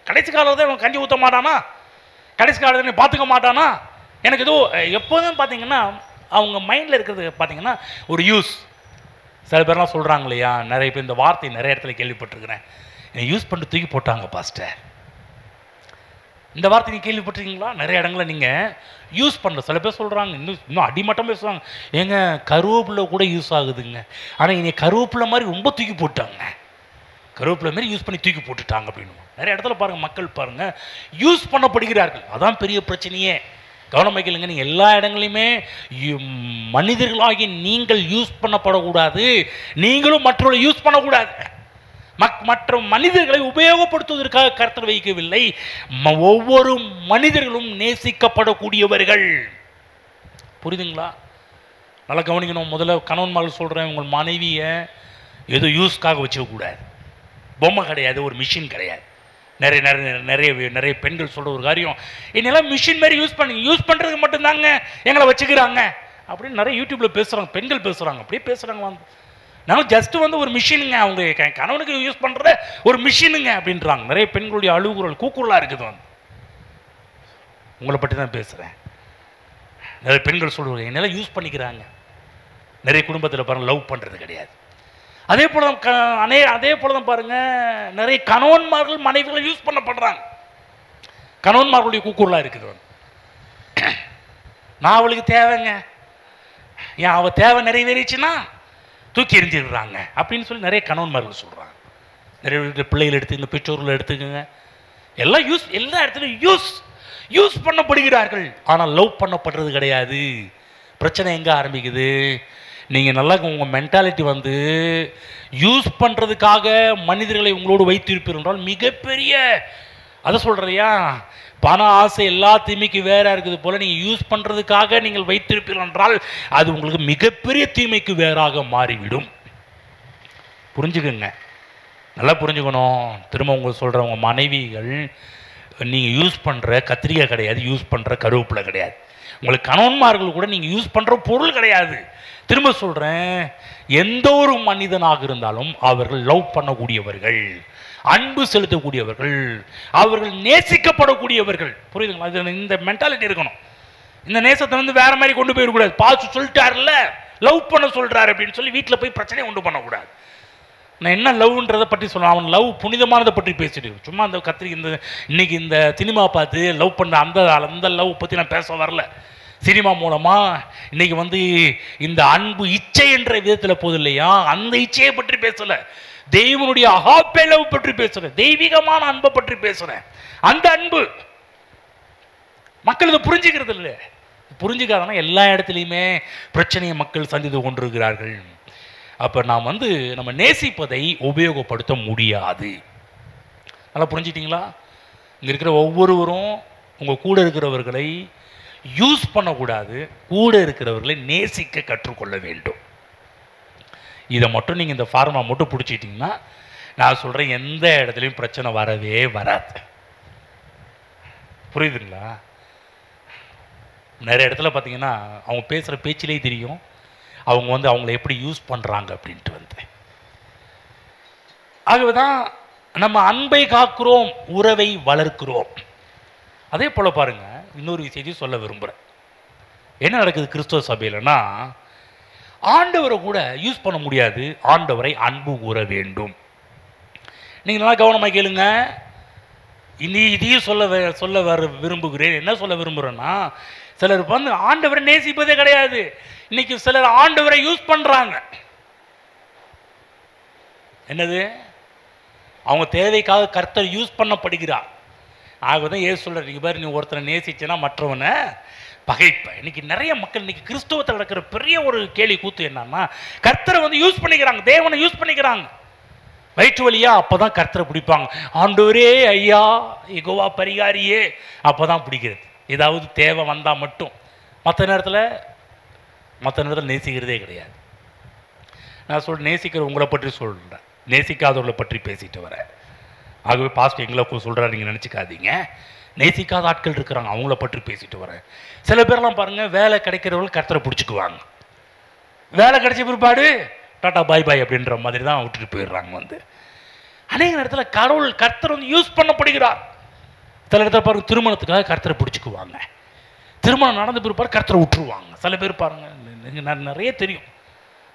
A: கடைசி காலத்தில் அவன் கஞ்சி ஊற்ற மாட்டானா, கடைசி காலத்தில் பார்த்துக்க மாட்டானா, எனக்கு ஏதோ எப்போதும் பார்த்தீங்கன்னா அவங்க மைண்டில் இருக்கிறது பார்த்தீங்கன்னா ஒரு யூஸ். சில பேர்லாம் சொல்கிறாங்க இல்லையா, நிறைய பேர் இந்த வார்த்தை நிறைய இடத்துல கேள்விப்பட்டிருக்கிறேன், என்னை யூஸ் பண்ணிட்டு தூக்கி போட்டாங்க பாஸ்டர். இந்த வார்த்தை நீங்கள் கேள்விப்பட்டிருக்கீங்களா? நிறைய இடங்களில் நீங்கள் யூஸ் பண்ணல. சில பேர் சொல்கிறாங்க, இன்னும் அடிமட்டம் பேசுவாங்க, ஏங்க கருவேப்பிலை கூட யூஸ் ஆகுதுங்க, ஆனால் என்னை கருவேப்பிலை மாதிரி ரொம்ப தூக்கி போட்டாங்க, கருவேப்பிலை மாதிரி யூஸ் பண்ணி தூக்கி போட்டுட்டாங்க அப்படின்னு. நிறைய இடத்துல பாருங்கள், மக்கள் பாருங்கள் யூஸ் பண்ணப்படுகிறார்கள். அதான் பெரிய பிரச்சனையே. கவனமாக கேளுங்க, நீங்கள் எல்லா இடங்களையுமே மனிதர்களாகி நீங்கள் யூஸ் பண்ணப்படக்கூடாது, நீங்களும் மற்றவர்களை யூஸ் பண்ணக்கூடாது. மற்ற மனிதர்களை உபயோகப்படுத்துவதற்காக கர்த்தர் வைக்கவில்லை. ஒவ்வொரு மனிதர்களும் நேசிக்கப்படக்கூடியவர்கள். புரியுதுங்களா? நல்லா கவனிக்கணும். முதல்ல கணவன் மகள் சொல்கிறேன், உங்கள் மனைவியை ஏதோ யூஸ்க்காக வச்சுக்கக்கூடாது. பொம்மை கிடையாது, ஒரு மிஷின் கிடையாது. நிறைய நிறைய நிறைய நிறைய பெண்கள் சொல்கிற ஒரு காரியம், என்னெல்லாம் மிஷின் மாதிரி யூஸ் பண்ணுறதுக்கு மட்டும்தாங்க எங்களை வச்சுக்கிறாங்க அப்படின்னு நிறைய யூடியூப்பில் பேசுகிறாங்க, பெண்கள் பேசுகிறாங்க. அப்படியே பேசுகிறாங்க. நாங்கள் ஜஸ்ட்டு ஒரு மிஷினுங்க, அவங்க கணவனுக்கு யூஸ் பண்ணுற ஒரு மிஷினுங்க அப்படின்றாங்க. நிறைய பெண்களுடைய அழுகுறல் கூக்குரலாக இருக்குது. உங்களை பற்றி தான் பேசுகிறேன். நிறைய பெண்கள் சொல்லுவாங்க, என்னெல்லாம் யூஸ் பண்ணிக்கிறாங்க. நிறைய குடும்பத்தில் பாருங்கள், லவ் பண்ணுறது கிடையாது. அதே போல தான் பாருங்கள், நிறைய கணவன்மார்கள் மனைவிகளை யூஸ் பண்ணப்படுறாங்க. கணவன்மார்களுடைய கூக்குரலாக இருக்குது. நான் அவளுக்கு தேவைங்க, ஏன் அவள் தேவை நிறைவேறிச்சுன்னா தூக்கி எறிஞ்சிடுறாங்க அப்படின்னு சொல்லி நிறைய கணவன்மார்கள் சொல்கிறாங்க. நிறைய பிள்ளைகள் எடுத்துங்க, பெற்றோர்கள் எடுத்துக்கங்க, எல்லாம் எல்லா இடத்துலையும் யூஸ் பண்ணப்படுகிறார்கள். ஆனால் லவ் பண்ணப்படுறது கிடையாது. பிரச்சனை எங்கே ஆரம்பிக்குது? நீங்கள் நல்லா உங்கள் மென்டாலிட்டி யூஸ் பண்ணுறதுக்காக மனிதர்களை உங்களோடு வைத்திருப்பீர்கள் என்றால் மிகப்பெரிய, அதை சொல்கிறியா, பண ஆசை எல்லா தீமைக்கு வேற இருக்குது போல நீங்கள் யூஸ் பண்ணுறதுக்காக நீங்கள் வைத்திருப்பீர்கள் என்றால் அது உங்களுக்கு மிகப்பெரிய தீமைக்கு வேறாக மாறிவிடும். புரிஞ்சுக்குங்க, நல்லா புரிஞ்சுக்கணும். திரும்ப உங்களுக்கு சொல்கிறேன், உங்கள் மனைவிகள் நீங்கள் யூஸ் பண்ணுற கத்திரிக்காய் கிடையாது, யூஸ் பண்ணுற கருவேப்பிலை கிடையாது. உங்களுக்கு கணவன்மார்கள் கூட நீங்கள் யூஸ் பண்ணுற பொருள் கிடையாது. திரும்ப சொல்கிறேன், எந்த ஒரு மனிதனாக இருந்தாலும் அவர்கள் லவ் பண்ணக்கூடியவர்கள், அன்பு செலுத்தக்கூடியவர்கள், அவர்கள் நேசிக்கப்படக்கூடியவர்கள். புரியுதுங்களா? அது இந்த மென்டாலிட்டி இருக்கணும். இந்த நேசத்தை வேற மாதிரி கொண்டு போயிடக்கூடாது. பாசு சொல்லிட்டார்ல, லவ் பண்ண சொல்கிறார் அப்படின்னு சொல்லி வீட்டில் போய் பிரச்சனையை உண்டு பண்ணக்கூடாது. நான் என்ன லவ்ன்றதை பற்றி சொல்லுவேன், அவன் லவ் புனிதமானதை பற்றி பேசிட்டு சும்மா அந்த இன்னைக்கு இந்த சினிமா பார்த்து லவ் பண்ண அந்த லவ் பற்றி நான் பேச வரல. சினிமா மூலமாக இன்னைக்கு இந்த அன்பு இச்சை என்ற விதத்தில் போது இல்லையா, அந்த இச்சையை பற்றி பேசலை, தெய்வனுடைய அகாப்பே லவ் பற்றி பேசுகிறேன், தெய்வீகமான அன்பை பற்றி பேசுகிறேன். அந்த அன்பு மக்கள் இதை புரிஞ்சுக்கிறது இல்லை. புரிஞ்சுக்காதனா எல்லா இடத்துலையுமே பிரச்சனையை மக்கள் சந்தித்து கொண்டிருக்கிறார்கள். அப்போ நாம் நம்ம நேசிப்பதை உபயோகப்படுத்த முடியாது. நல்லா புரிஞ்சுக்கிட்டீங்களா? இங்கே இருக்கிற ஒவ்வொருவரும் உங்கள் கூட இருக்கிறவர்களை யூஸ் பண்ணக்கூடாது, கூட இருக்கிறவர்களை நேசிக்க கற்றுக்கொள்ள வேண்டும். இதை மட்டும் நீங்கள் இந்த ஃபார்முலா மட்டும் பிடிச்சிட்டிங்கன்னா நான் சொல்கிறேன், எந்த இடத்துலையும் பிரச்சனை வரவே வராது. புரியுதுங்களா? நிறைய இடத்துல பார்த்தீங்கன்னா அவங்க பேசுகிற பேச்சிலே தெரியும் அவங்க அவங்கள எப்படி யூஸ் பண்ணுறாங்க அப்படின்ட்டு. ஆகவே தான் நம்ம அன்பை காக்கிறோம், உறவை வளர்க்கிறோம். அதே போல் பாருங்கள், இன்னொரு விஷயத்தையும் சொல்ல விரும்புகிறேன். என்ன நடக்குது கிறிஸ்தவ சபையிலன்னா, ஆண்டவரை கூட யூஸ் பண்ண முடியாது, ஆண்டவரை அன்பு கூற வேண்டும். நீங்கள் நல்லா கவனமாக கேளுங்க. இதையும் சொல்ல விரும்புகிறேன். என்ன சொல்ல விரும்புகிறேன்னா, சிலர் ஆண்டவரை நேசிப்பதே கிடையாது. இன்னைக்கு சிலர் ஆண்டவரை யூஸ் பண்ணுறாங்க. என்னது? அவங்க தேவைக்காக கர்த்தர் யூஸ் பண்ணப்படுகிறார். ஆகதான் ஏசு சொல்கிறார், நீங்கள் பாரு, நீ ஒருத்தரை நேசிச்சேன்னா மற்றவனை பகைப்ப. இன்னைக்கு நிறைய மக்கள், இன்னைக்கு கிறிஸ்தவத்தில் நடக்கிற பெரிய ஒரு கேலி கூத்து என்னன்னா, கர்த்தரை யூஸ் பண்ணிக்கிறாங்க, தேவனை யூஸ் பண்ணிக்கிறாங்க. வயிற்று வழியா அப்போதான் கர்த்தரை பிடிப்பாங்க. ஆண்டவரே, ஐயா, யெகோவா பரிகாரியே, அப்போதான் பிடிக்கிறது. ஏதாவது தேவை வந்தால் மட்டும். மற்ற நேரத்தில் நேசிக்கிறதே கிடையாது. நான் நேசிக்கிற உங்களை பற்றி சொல்கிறேன், நேசிக்காதவர்களை பற்றி பேசிட்டு வரேன். ஆகவே பாஸ்ட் எங்களை சொல்கிறார், நீங்கள் நினச்சிக்காதீங்க. நேசிக்காத ஆட்கள் இருக்கிறாங்க, அவங்கள பற்றி பேசிட்டு வரேன். சில பேர்லாம் பாருங்கள், வேலை கிடைக்கிறவர்கள் கர்த்தரை பிடிச்சிக்குவாங்க. வேலை கிடைச்ச பிற்பாடு டாட்டா பாய் பாய் அப்படின்ற மாதிரி தான் விட்டுட்டு போயிடுறாங்க. வந்து அநேக நேரத்தில் கர்த்தர் வந்து யூஸ் பண்ணப்படுகிறார். சில இடத்துல பாருங்க, திருமணத்துக்காக கர்த்தரை பிடிச்சிக்குவாங்க, திருமணம் நடந்து பிற்பாடு கர்த்தரை விட்டுருவாங்க. சில பேர் பாருங்க, நிறைய தெரியும்,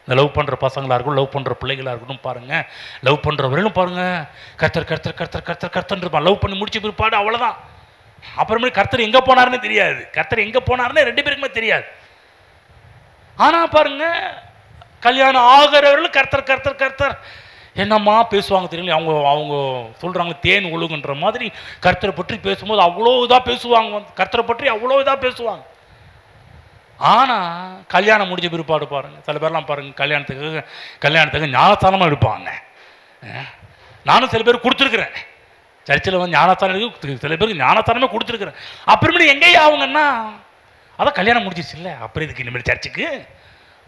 A: இந்த லவ் பண்ணுற பசங்களாக இருக்கட்டும், லவ் பண்ணுற பிள்ளைகளாக இருக்கட்டும் பாருங்கள், லவ் பண்ணுறவர்களும் பாருங்கள் கர்த்தர் கர்த்தர் கர்த்தர் கர்த்தர் கர்த்தர் இருப்பான். லவ் பண்ணி முடிச்ச பிற்பாடு அவ்வளோதான். அப்புறமே கர்த்தர் எங்கே போனாருன்னு தெரியாது, கர்த்தர் எங்கே போனாருன்னு ரெண்டு பேருக்குமே தெரியாது. ஆனால் பாருங்க, கல்யாணம் ஆகிறவர்கள் கர்த்தர் கர்த்தர் கர்த்தர் என்னம்மா பேசுவாங்க தெரியல. அவங்க சொல்கிறாங்க தேன் ஒழுகுன்ற மாதிரி கர்த்தரை பற்றி பேசும்போது அவ்வளோ இதாக பேசுவாங்க, கர்த்தரை பற்றி அவ்வளோ இதாக பேசுவாங்க. ஆனால் கல்யாணம் முடிஞ்ச பிற்பாடு பாருங்கள், சில பேர்லாம் பாருங்கள் கல்யாணத்துக்கு ஞானஸ்தானமாக எடுப்பாங்க. நானும் சில பேர் கொடுத்துருக்குறேன், சர்ச்சில் வந்து ஞானஸ்தானம் இருக்கு, சில பேருக்கு ஞானஸ்தானமே கொடுத்துருக்குறேன். அப்புறமேட்டு எங்கேயே ஆகுங்கன்னா, அதான் கல்யாணம் முடிஞ்சிருச்சு இல்லை, அப்புறம் இதுக்கு இனிமேல் சர்ச்சுக்கு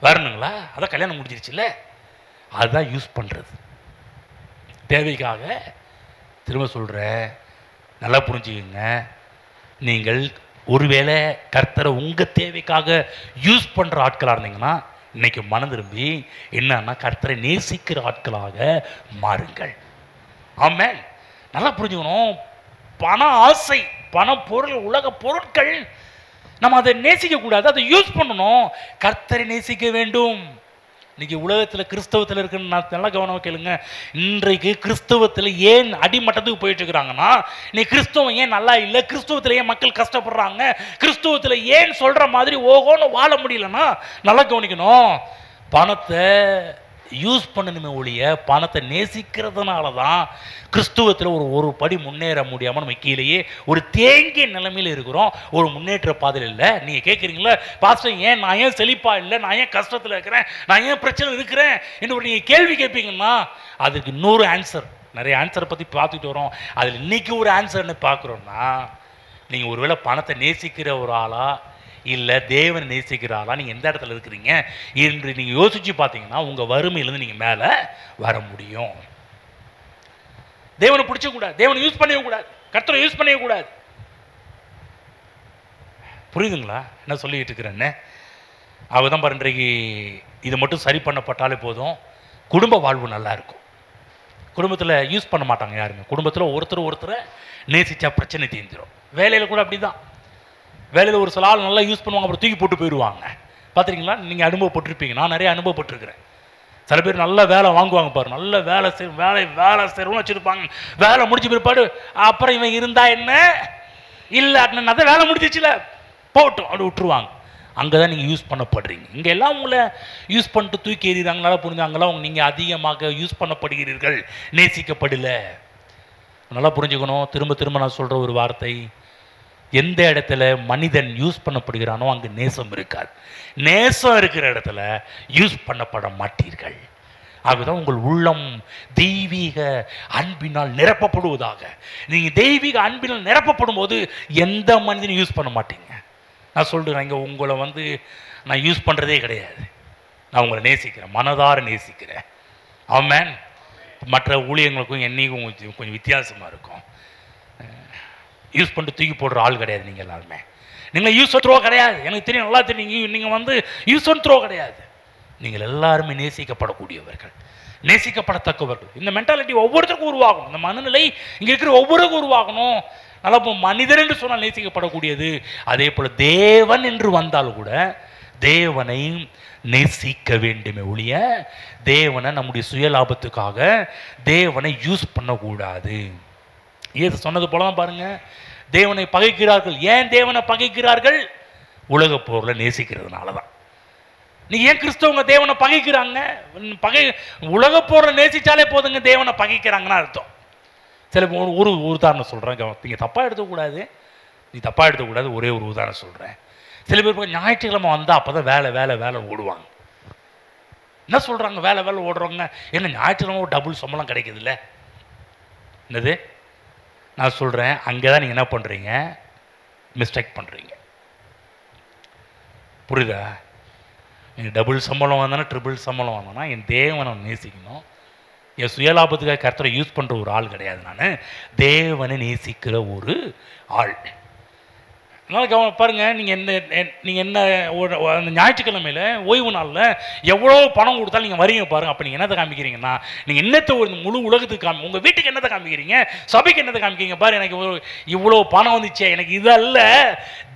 A: வரணுங்களா, அதான் கல்யாணம் முடிஞ்சிருச்சு இல்லை. அதுதான் யூஸ் பண்ணுறது தேவைக்காக. திரும்ப சொல்கிறேன், நல்லா புரிஞ்சுக்கங்க. நீங்கள் ஒருவேளை கர்த்தரை உங்கள் தேவைக்காக யூஸ் பண்ணுற ஆட்களாக இருந்தீங்கன்னா, இன்னைக்கு மனம் திரும்பி என்னன்னா கர்த்தரை நேசிக்கிற ஆட்களாக மாறுங்கள். ஆமென். நல்லா புரிஞ்சுக்கணும். பண ஆசை, பண பொருள், உலக பொருட்கள், நம்ம அதை நேசிக்கக்கூடாது, அதை யூஸ் பண்ணணும். கர்த்தரை நேசிக்க வேண்டும். இன்னைக்கு உலகத்தில் கிறிஸ்தவத்தில் இருக்குன்னு நான் நல்லா கவனமாக கேளுங்க. இன்றைக்கு கிறிஸ்தவத்தில் ஏன் அடிமட்டத்துக்கு போயிட்டு இருக்கிறாங்கன்னா, இன்னைக்கு கிறிஸ்தவம் ஏன் நல்லா இல்லை, கிறிஸ்தவத்தில் ஏன் மக்கள் கஷ்டப்படுறாங்க, கிறிஸ்தவத்தில் ஏன் சொல்கிற மாதிரி ஓகோன்னு வாழ முடியலன்னா, நல்லா கவனிக்கணும். பணத்தை யூஸ் பண்ணணுமே ஒழிய பணத்தை நேசிக்கிறதுனால தான் கிறிஸ்துவத்தில் ஒரு படி முன்னேற முடியாமல் நம்ம கீழேயே ஒரு தேங்கிய நிலைமையில் இருக்கிறோம், ஒரு முன்னேற்ற பாதையில் இல்லை. நீங்கள் கேட்குறீங்களா, பாஸ்டர் நான் ஏன் செழிப்பாக இல்லை, நான் ஏன் கஷ்டத்தில் இருக்கிறேன், நான் ஏன் பிரச்சனை இருக்கிறேன் என்று ஒரு நீங்கள் கேள்வி கேட்பீங்கன்னா, அதுக்கு இன்னொரு ஆன்சர், நிறைய ஆன்சரை பற்றி பார்த்துட்டு வரோம். அதில் இன்றைக்கி ஒரு ஆன்சர் என்ன பார்க்குறோன்னா, நீங்கள் ஒருவேளை பணத்தை நேசிக்கிற ஒரு ஆளா இல்லை தேவனை நேசிக்கிற ஆளா நீங்கள் எந்த இடத்துல இருக்கிறீங்க என்று நீங்கள் யோசித்து பார்த்தீங்கன்னா உங்கள் வறுமையிலேருந்து நீங்கள் மேலே வர முடியும். தேவனை பிடிச்சக்கூடாது, தேவனை யூஸ் பண்ணக்கூடாது, கர்த்தரை யூஸ் பண்ணக்கூடாது. புரியுதுங்களா என்ன சொல்லிட்டு இருக்கிறேன்னு? அவதான் பாரு, இன்றைக்கு இது மட்டும் சரி பண்ணப்பட்டாலே போதும், குடும்ப வாழ்வு நல்லா இருக்கும். குடும்பத்தில் யூஸ் பண்ண மாட்டாங்க யாருங்க. குடும்பத்தில் ஒருத்தரை நேசிச்சா பிரச்சனை தீர்ந்துடும். வேலையில் கூட அப்படி தான். வேலையில் ஒரு சில ஆள் நல்லா யூஸ் பண்ணுவாங்க, அப்புறம் தூக்கி போட்டு போயிடுவாங்க. பார்த்துருக்கீங்களா? நீங்கள் அனுபவப்பட்டிருப்பீங்க, நான் நிறைய அனுபவப்பட்டிருக்கிறேன். சில பேர் நல்ல வேலை வாங்குவாங்க பாரு, நல்ல வேலை செய்யணும்னு வச்சுருப்பாங்க. வேலை முடிஞ்ச பிற்பாடு அப்புறம் இவன் இருந்தா என்ன இல்லை அதான் வேலை முடிஞ்சிச்சுல போட்டோம் அப்படி விட்டுருவாங்க. அங்கே தான் நீங்கள் யூஸ் பண்ணப்படுறீங்க. இங்கே எல்லாம் உங்களை யூஸ் பண்ணிட்டு தூக்கி எறிகிறாங்களா புரிஞ்சாங்களா, நீங்கள் அதிகமாக யூஸ் பண்ணப்படுகிறீர்கள், நேசிக்கப்படலை. நல்லா புரிஞ்சுக்கணும். திரும்ப நான் சொல்கிற ஒரு வார்த்தை, எந்த இடத்துல மனிதன் யூஸ் பண்ணப்படுகிறானோ அங்கு நேசம் இருக்காது. நேசம் இருக்கிற இடத்துல யூஸ் பண்ணப்பட மாட்டீர்கள். அதுதான் உங்கள் உள்ளம் தெய்வீக அன்பினால் நிரப்பப்படுவதாக. நீங்கள் தெய்வீக அன்பினால் நிரப்பப்படும் போது எந்த மனிதனும் யூஸ் பண்ண மாட்டீங்க. நான் சொல்கிறேன், இங்கே உங்களை நான் யூஸ் பண்ணுறதே கிடையாது. நான் உங்களை நேசிக்கிறேன், மனதார நேசிக்கிறேன். ஆமென். மற்ற ஊழியர்களுக்கும் என்னைக்கும் கொஞ்சம் வித்தியாசமாக இருக்கும். யூஸ் பண்ணிட்டு தூக்கி போடுற ஆள் கிடையாது நீங்கள் எல்லாருமே. நீங்கள் யூஸ் அண்ட் த்ரோ கிடையாது, எனக்கு தெரியும், நல்லா தெரியும். நீங்கள் யூஸ் அண்ட் த்ரோ கிடையாது. நீங்கள் எல்லாருமே நேசிக்கப்படக்கூடியவர்கள், நேசிக்கப்படத்தக்கவர்கள். இந்த மென்டாலிட்டி ஒவ்வொருத்தருக்கும் உருவாகணும். இந்த மனநிலை இங்கே இருக்கிற ஒவ்வொருக்கும் உருவாகணும். நல்லா மனிதன் என்று சொன்னால் நேசிக்கப்படக்கூடியது. அதே போல் தேவன் என்று வந்தால் கூட தேவனை நேசிக்க வேண்டுமே ஒழிய தேவனை நம்முடைய சுயலாபத்துக்காக தேவனை யூஸ் பண்ணக்கூடாது. ஏது சொன்னது போல தான் பாருங்க, தேவனை பகைக்கிறார்கள். ஏன் தேவனை பகைக்கிறார்கள்? உலக பொருளை நேசிக்கிறதுனால தான். நீ ஏன் கிறிஸ்தவங்க தேவனை பகைக்கிறாங்க? உலக பொருளை நேசிச்சாலே போதுங்க தேவனை பகைக்கிறாங்கன்னு அர்த்தம். சில ஒரு உதாரணம் சொல்கிறேன், நீங்கள் தப்பாக எடுத்துக்கூடாது. ஒரே ஒரு உதாரணம் சொல்கிறேன். சில பேர் ஞாயிற்றுக்கிழமை வந்தால் அப்போ தான் வேலை ஓடுவாங்க. என்ன சொல்கிறாங்க? வேலை ஓடுறவங்க என்ன ஞாயிற்றுக்கிழமை டபுள் சம்பளம் கிடைக்குது இல்லை? என்னது நான் சொல்கிறேன், அங்கே தான் நீங்கள் என்ன பண்ணுறீங்க? மிஸ்டேக் பண்ணுறீங்க. புரியுதா? நீங்கள் டபுள் சம்பளம் வந்தோன்னா ட்ரிபிள் சம்பளம் வந்தோன்னா என் தேவனை நேசிக்கணும். என் சுயலாபத்துக்காக கர்த்தரை யூஸ் பண்ணுற ஒரு ஆள் கிடையாது. நான் தேவனை நேசிக்கிற ஒரு ஆள். அதனால் பாருங்கள், நீங்கள் என்ன அந்த ஞாயிற்றுக்கிழமையில் ஓய்வு நாளில் எவ்வளோ பணம் கொடுத்தாலும் நீங்கள் வரீங்க பாருங்கள். அப்போ நீங்கள் என்னத்தை காமிக்கிறீங்கன்னா, நீங்கள் என்னத்தை ஒரு முழு உலகத்துக்கு உங்கள் வீட்டுக்கு என்னத்தை காமிக்கிறீங்க, சபைக்கு என்னத்தை காமிக்கிறீங்க பாரு. எனக்கு இவ்வளோ பணம் வந்துச்சே, எனக்கு இதல்ல,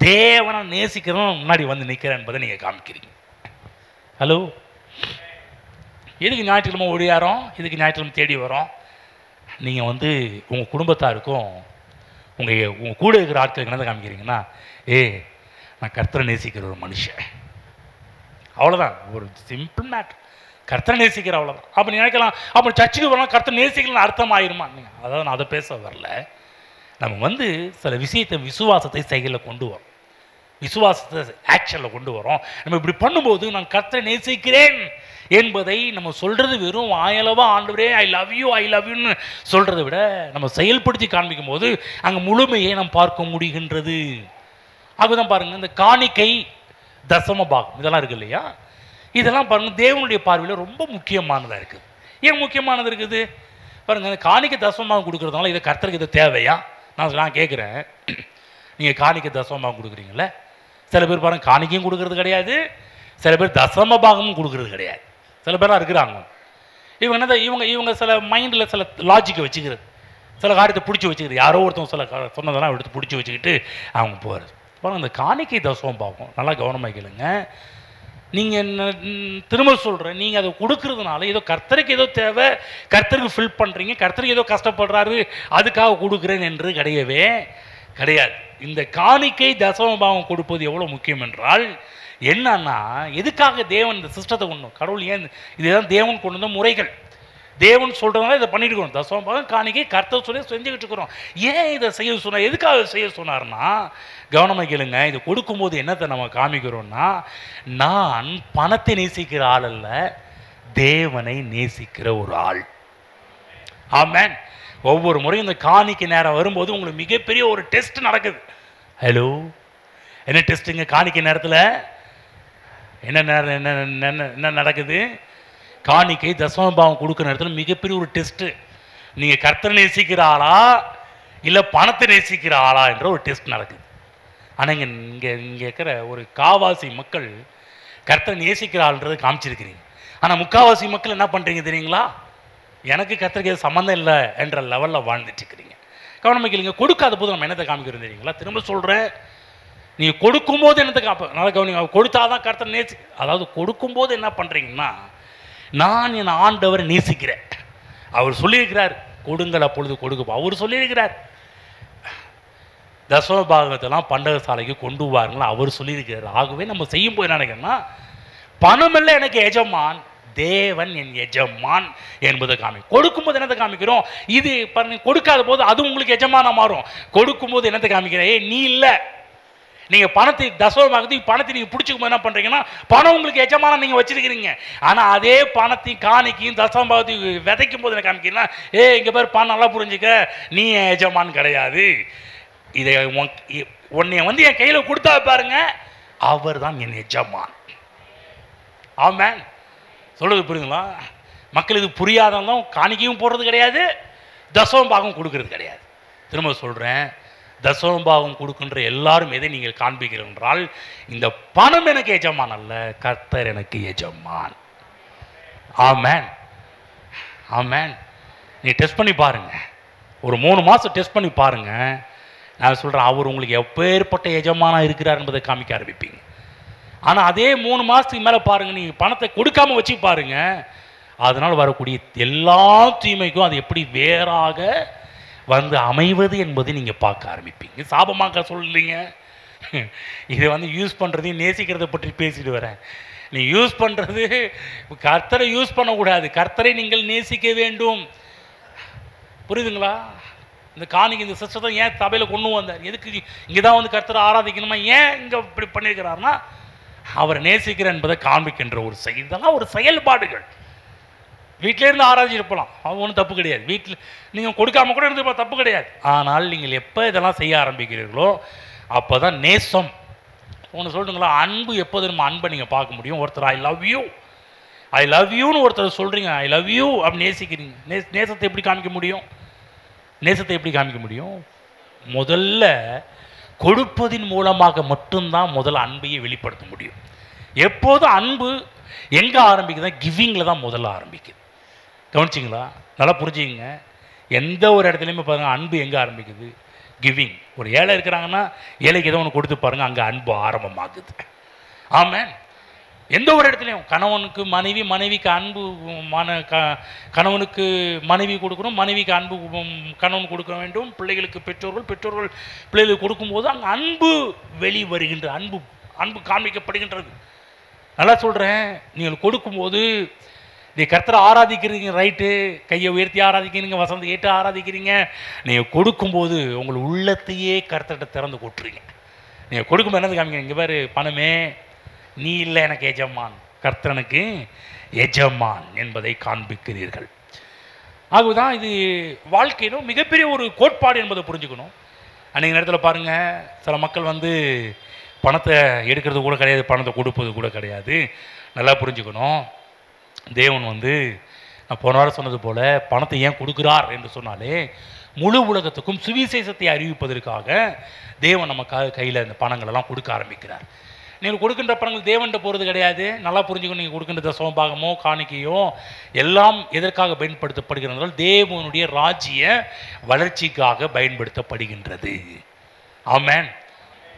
A: தேவனை நேசிக்கிறதும் முன்னாடி வந்து நிற்கிறேன் என்பதை நீங்கள் காமிக்கிறீங்க. ஹலோ, எதுக்கு ஞாயிற்றுக்கிழமை ஓடியாரோம், இதுக்கு ஞாயிற்றுக்கிழமை தேடி வரோம்? நீங்கள் உங்கள் குடும்பத்தாருக்கும் உங்கள் கூட இருக்கிற ஆட்களுக்கு என்னதை காமிக்கிறீங்கன்னா, நான் கர்த்தரை நேசிக்கிற ஒரு மனுஷன், அவ்வளோதான். ஒரு சிம்பிள் மேட்ரு, கர்த்தரை நேசிக்கிற, அவ்வளோதான். அப்போ நினைக்கலாம், அப்போ சர்ச்சுக்கு வரலாம் கர்த்தரை நேசிக்கலன்னு அர்த்தம் ஆயிருமா? அதாவது நான் அதை பேச வரல. நம்ம சில விஷயத்தை, விசுவாசத்தை செயலில் கொண்டு வரோம், விசுவாசத்தை ஆக்ஷனில் கொண்டு வரோம். நம்ம இப்படி பண்ணும்போது நான் கர்த்தரை நேசிக்கிறேன் என்பதை நம்ம சொல்கிறது வெறும் வாயளவா ஆண்டவரே ஐ லவ் யூன்னு சொல்கிறத விட நம்ம செயல்படுத்தி காண்பிக்கும் போது அங்கே முழுமையை நாம் பார்க்க முடிகின்றது. அதுதான் பாருங்கள், இந்த காணிக்கை, தசம பாகம் இதெல்லாம் இருக்குது இல்லையா, இதெல்லாம் பாருங்கள் தேவனுடைய பார்வையில் ரொம்ப முக்கியமானதாக இருக்குது. ஏன் முக்கியமானது இருக்குது பாருங்கள், இந்த காணிக்கை தசம பாகம் கொடுக்குறதுனால இதை கர்த்தருக்கு இது தேவையா? நான் கேட்குறேன், நீங்கள் காணிக்கை தசம பாகம் கொடுக்குறீங்களே, சில பேர் பாருங்கள் காணிக்கையும் கொடுக்கறது கிடையாது, சில பேர் தசம பாகமும் கொடுக்கறது கிடையாது. சில பேராக இருக்கிறாங்க, இவங்க என்னதான் இவங்க சில மைண்டில் சில லாஜிக்கை வச்சுக்கிறது, சில காரியத்தை பிடிச்சி வச்சுக்கிறது, யாரோ ஒருத்தவங்க சில சொன்னதெல்லாம் எடுத்து பிடிச்சி வச்சுக்கிட்டு அவங்க போகிறது. பாருங்கள், இந்த காணிக்கை தசம பாகம் நல்லா கவனமாக கேளுங்க. நீங்கள் என்ன திரும்ப சொல்கிறேன், நீங்கள் அதை கொடுக்கறதுனால ஏதோ கர்த்தருக்கு ஏதோ தேவை, கர்த்தருக்கு ஃபில் பண்ணுறீங்க, கர்த்தருக்கு ஏதோ கஷ்டப்படுறாரு அதுக்காக கொடுக்குறேன் என்று கிடையவே கிடையாது. இந்த காணிக்கை தசம பாகம் கொடுப்பது எவ்வளோ முக்கியம் என்றால் என்னன்னா, எதுக்காக தேவன் இந்த சிஸ்டத்தை கொண்டு, கடவுள் ஏன் இதுதான் தேவன் கொண்டு வந்த முறைகள், தேவன் சொல்கிறதுனால இதை பண்ணிட்டு இருக்கணும். தசம பாகம் காணிக்கை கர்த்தர் சொல்லி செஞ்சுக்கிட்டு இருக்கிறோம். ஏன் இதை செய்ய சொன்னார், எதுக்காக செய்ய சொன்னார்னா, கவனமாக கேளுங்க, இதை கொடுக்கும்போது என்னத்தை நம்ம காமிக்கிறோம்னா, நான் பணத்தை நேசிக்கிற ஆள் அல்ல, தேவனை நேசிக்கிற ஒரு ஆள். ஆமென். ஒவ்வொரு முறையும் இந்த காணிக்கை நேரம் வரும்போது உங்களுக்கு மிகப்பெரிய ஒரு டெஸ்ட் நடக்குது. ஹலோ, என்ன டெஸ்ட்டுங்க காணிக்கை நேரத்தில்? என்ன நேரம், என்ன நடக்குது? காணிக்கை தசம பாகம் கொடுக்குற நேரத்தில் மிகப்பெரிய ஒரு டெஸ்ட்டு. நீங்கள் கர்த்தரை நேசிக்கிற ஆளா இல்லை பணத்தை நேசிக்கிற ஆளா என்ற ஒரு டெஸ்ட் நடக்குது. ஆனால் இங்கே இருக்கிற ஒரு காவாசி மக்கள் கர்த்தரை நேசிக்கிற ஆள்ன்றது காமிச்சிருக்கிறீங்க. ஆனால் முக்காவாசி மக்கள் என்ன பண்ணுறீங்க தெரியுங்களா? எனக்கு கர்த்தருக்கு சம்மந்தம் இல்லை என்ற லெவலில் வாழ்ந்துட்டு இருக்கிறீங்க. கவனமாக கேளுங்க, கொடுக்காத போது நம்ம என்னத்தை காமிக்கிறோம் தெரியுங்களா? திரும்ப சொல்கிறேன், நீங்கள் கொடுக்கும்போது என்னத்தை நல்லா கவனிங்க, கொடுத்தாதான் கர்த்தர் நேசி, அதாவது கொடுக்கும்போது என்ன பண்ணுறீங்கன்னா, நான் என் ஆண்டவரை நேசிக்கிறேன், அவர் சொல்லியிருக்கிறார் கொடுங்கள் அப்பொழுது கொடுக்க, அவர் சொல்லியிருக்கிறார் தசம பாகத்தெல்லாம் பண்டக சாலைக்கு கொண்டு வாருங்களா, அவர் சொல்லியிருக்கிறார். ஆகவே நம்ம செய்யும் போது என்ன நினைக்கிறோம்னா, பணமில்லை எனக்கு எஜமான், தேவன் என் எஜமான் என்பதை கொடுக்கும்போது என்னத்தை காமிக்கிறோம்? இது கொடுக்காத போது அது உங்களுக்கு எஜமானா மாறும். கொடுக்கும்போது என்னத்தை காமிக்கிறேன்? நீ இல்லை, நீங்கள் பணத்தை தசமபாகத்தை பணத்தை நீங்கள் பிடிச்சிக்கும் என்ன பண்ணுறீங்கன்னா, பணம் உங்களுக்கு எஜமானம் நீங்கள் வச்சிருக்கிறீங்க. ஆனால் அதே பணத்தையும் காணிக்கையும் தசமபாகத்தையும் விதைக்கும் போது என்ன காமிக்கிறீங்கன்னா, இங்கே பேர் பணம் நல்லா புரிஞ்சுக்க, நீ என் எஜமான் கிடையாது, இதை உன்னை என் கையில் கொடுத்தா பாருங்க, அவர் தான் என் எஜமான். ஆமென். சொல்றது புரியுங்களா? மக்கள் இது புரியாதவங்க காணிக்கையும் போடுறது கிடையாது, தசமபாகம் கொடுக்கறது கிடையாது. திரும்ப சொல்கிறேன், தசமபாகம் கொடுக்கின்ற எல்லாரும் எதை நீங்கள் காண்பிக்கிறீர்கள் என்றால், இந்த பணம் எனக்கு எஜமான் அல்ல, கர்த்தர் எனக்கு எஜமான். ஆமென், ஆமென். நீ டெஸ்ட் பண்ணி பாருங்க, ஒரு 3 மாதம் டெஸ்ட் பண்ணி பாருங்க. நான் சொல்கிறேன், அவர் உங்களுக்கு எப்பேற்பட்ட எஜமானா இருக்கிறார் என்பதை காமிக்க ஆரம்பிப்பீங்க. ஆனால் அதே 3 மாதத்துக்கு மேலே பாருங்கள், நீங்கள் பணத்தை கொடுக்காம வச்சு பாருங்கள், அதனால் வரக்கூடிய எல்லா தீமைக்கும் அது எப்படி வேறாக அமைவது என்பதை நீங்கள் பார்க்க ஆரம்பிப்பீங்க. சாபமாக சொல்லலைங்க, இதை யூஸ் பண்ணுறதையும் நேசிக்கிறத பற்றி பேசிட்டு வரேன். நீ யூஸ் பண்ணுறது கர்த்தரை யூஸ் பண்ணக்கூடாது, கர்த்தரை நீங்கள் நேசிக்க வேண்டும். புரியுதுங்களா? இந்த காணிக்கை இந்த சிஸ்டத்தை ஏன் சபையில் கொண்டு வந்தார்? எதுக்கு இங்கே தான் கர்த்தரை ஆராதிக்கணுமா? ஏன் இங்கே இப்படி பண்ணியிருக்கிறாருன்னா, அவரை நேசிக்கிற என்பதை காண்பிக்கின்ற ஒரு இதெல்லாம் ஒரு செயல்பாடுகள். வீட்டிலேருந்து ஆராய்ச்சிருப்பலாம், அது ஒன்றும் தப்பு கிடையாது. வீட்டில் நீங்கள் கொடுக்காம கூட இருந்துப்பா, தப்பு கிடையாது. ஆனால் நீங்கள் எப்போ இதெல்லாம் செய்ய ஆரம்பிக்கிறீர்களோ அப்போ தான் நேசம். ஒன்று சொல்லுங்களா, அன்பு எப்போது நம்ம அன்பை நீங்கள் பார்க்க முடியும்? ஒருத்தர் ஐ லவ் யூன்னு ஒருத்தர் சொல்கிறீங்க, ஐ லவ் யூ அப்படி நேசிக்கிறீங்க. நேசத்தை எப்படி காமிக்க முடியும்? நேசத்தை எப்படி காமிக்க முடியும்? முதல்ல கொடுப்பதின் மூலமாக மட்டும்தான் முதல்ல அன்பையே வெளிப்படுத்த முடியும். எப்போதும் அன்பு எங்கே ஆரம்பிக்குதா? கிவிங்கில் தான் முதல்ல ஆரம்பிக்குது. கவனிச்சிங்களா? நல்லா புரிஞ்சுங்க. எந்த ஒரு இடத்துலையுமே பாருங்கள், அன்பு எங்கே ஆரம்பிக்குது? கிவிங். ஒரு ஏழை இருக்கிறாங்கன்னா ஏழைக்கு ஏதோ ஒன்று கொடுத்து பாருங்கள், அங்கே அன்பு ஆரம்பமாகுது. ஆமென். எந்த ஒரு இடத்துலையும் கணவனுக்கு மனைவி, மனைவிக்கு அன்பு கணவனுக்கு மனைவி கொடுக்கணும், மனைவிக்கு அன்பு கணவன் கொடுக்க வேண்டும், பிள்ளைகளுக்கு பெற்றோர்கள், பெற்றோர்கள் பிள்ளைகளுக்கு கொடுக்கும்போது அங்கே அன்பு வெளி வருகின்ற அன்பு காண்பிக்கப்படுகின்றது. நல்லா சொல்கிறேன், நீங்கள் கொடுக்கும்போது நீ கர்த்தரை ஆராதிக்கிறீங்க, ரைட்டு, கையை உயர்த்தி ஆராதிக்கிறீங்க, வசந்தி ஏற்று ஆராதிக்கிறீங்க. நீங்கள் கொடுக்கும்போது உங்கள் உள்ளத்தையே கர்த்தர்கிட்ட திறந்து கொட்டுறீங்க. நீங்கள் கொடுக்கும்போது என்னது காமிங்க? இங்கே பாரு, பணமே நீ இல்லை எனக்கு எஜமான், கர்த்தனுக்கு எஜமான் என்பதை காண்பிக்கிறீர்கள். ஆகவேதான் இது வாழ்க்கையிலும் மிகப்பெரிய ஒரு கோட்பாடு என்பதை புரிஞ்சுக்கணும். அன்றைக்கு நேரத்தில் பாருங்கள், சில மக்கள் வந்து பணத்தை எடுக்கிறது கூட கிடையாது, பணத்தை கொடுப்பது கூட கிடையாது. நல்லா புரிஞ்சுக்கணும். தேவன் வந்து நான் போன வாரம் சொன்னது போல் பணத்தை ஏன் கொடுக்குறார் என்று சொன்னாலே, முழு உலகத்துக்கும் சுவிசேஷத்தை அறிவிப்பதற்காக தேவன் நம்ம கையில் இந்த பணங்களெல்லாம் கொடுக்க ஆரம்பிக்கிறார். நீங்கள் கொடுக்கின்ற பணங்கள் தேவன்கிட்ட போகிறது கிடையாது. நல்லா புரிஞ்சுக்கணும். நீங்கள் கொடுக்கின்ற தசமபாகமோ காணிக்கையோ எல்லாம் எதற்காக பயன்படுத்தப்படுகிறது? தேவனுடைய ராஜ்ய வளர்ச்சிக்காக பயன்படுத்தப்படுகின்றது. ஆமென்.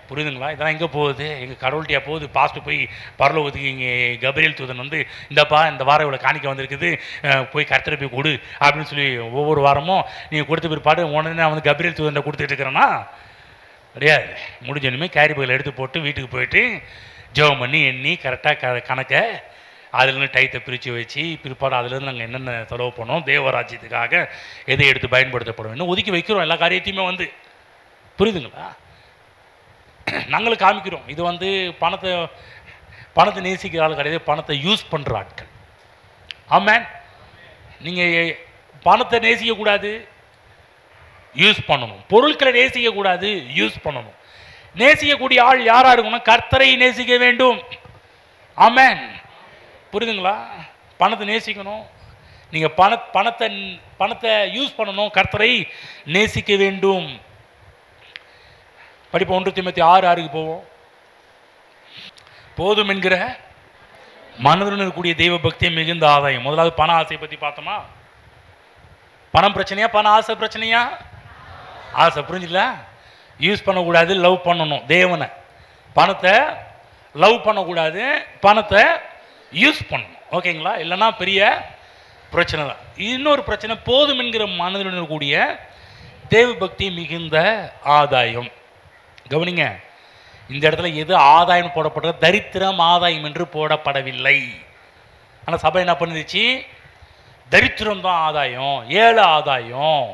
A: புரியுதுங்களா? இதெல்லாம் எங்கே போகுது? எங்கள் கடவுள்கிட்டயா போகுது? பாஸ்ட்டு போய் பரலோகத்துக்கு இங்கே கபிரியல் தூதன் வந்து இந்தப்பா இந்த வாரம் இவ்வளோ காணிக்க வந்திருக்குது, போய் கர்த்தரை போய் கொடு அப்படின்னு சொல்லி ஒவ்வொரு வாரமும் நீங்கள் கொடுத்த பிற்பாடு உடனே நான் வந்து கபிரியல் தூதனை கொடுத்துட்டு இருக்கிறேன்னா கிடையாது. முடிஞ்சணுமே கேரி பையில் எடுத்து போட்டு வீட்டுக்கு போயிட்டு ஜெபம் பண்ணி எண்ணி கரெக்டாக கணக்கை அதுலேருந்து டைத்தை பிரித்து வச்சு பிற்பாடு அதுலேருந்து நாங்கள் என்னென்ன செலவு பண்ணோம், தேவராஜ்யத்துக்காக எதை எடுத்து பயன்படுத்தப்படும் இன்னும் ஒதுக்கி வைக்கிறோம். எல்லா காரியத்தையுமே வந்து புரியுதுங்களா? நாங்களும் காமிக்கிறோம். இது வந்து பணத்தை நேசிக்கிற ஆள் கிடையாது, பணத்தை யூஸ் பண்ணுற ஆட்கள். ஆமென். நீங்கள் பணத்தை நேசிக்கக்கூடாது, யூஸ் பண்ணணும். பொருட்களை நேசிக்கக்கூடாது, யூஸ் பண்ணணும். நேசிக்கக்கூடிய ஆள் யாராக இருக்கணும்? கர்த்தரை நேசிக்க வேண்டும். ஆமென். புரியுதுங்களா? பணத்தை நேசிக்கணும். நீங்கள் பணத்தை யூஸ் பண்ணணும், கர்த்தரை நேசிக்க வேண்டும். படிப்போம். 1 தீமோத்தேயு 6:6 போவோம். போதும் என்கிற மனதுடன் இருக்கக்கூடிய தெய்வ பக்தியை மிகுந்த ஆதாயம். முதலாவது பண ஆசை பற்றி பார்த்தோமா? பணம் பிரச்சனையா, பண ஆசை பிரச்சனையா? ஆசை. புரிஞ்சுல? யூஸ் பண்ணக்கூடாது, லவ் பண்ணணும் தேவனை. பணத்தை லவ் பண்ணக்கூடாது, பணத்தை யூஸ் பண்ணணும். ஓகேங்களா? இல்லைன்னா பெரிய பிரச்சனை தான். இன்னொரு பிரச்சனை, போதும் என்கிற மனதுடன் இருக்கக்கூடிய தேவ பக்தி மிகுந்த ஆதாயம். கவனிங்க, இந்த இடத்துல எது ஆதாயம் போடப்பட்டது? தரித்திரம் ஆதாயம் என்று போடப்படவில்லை. ஆனால் சபை என்ன பண்ணுச்சு? தரித்திரம் தான் ஆதாயம், ஏழை ஆதாயம்,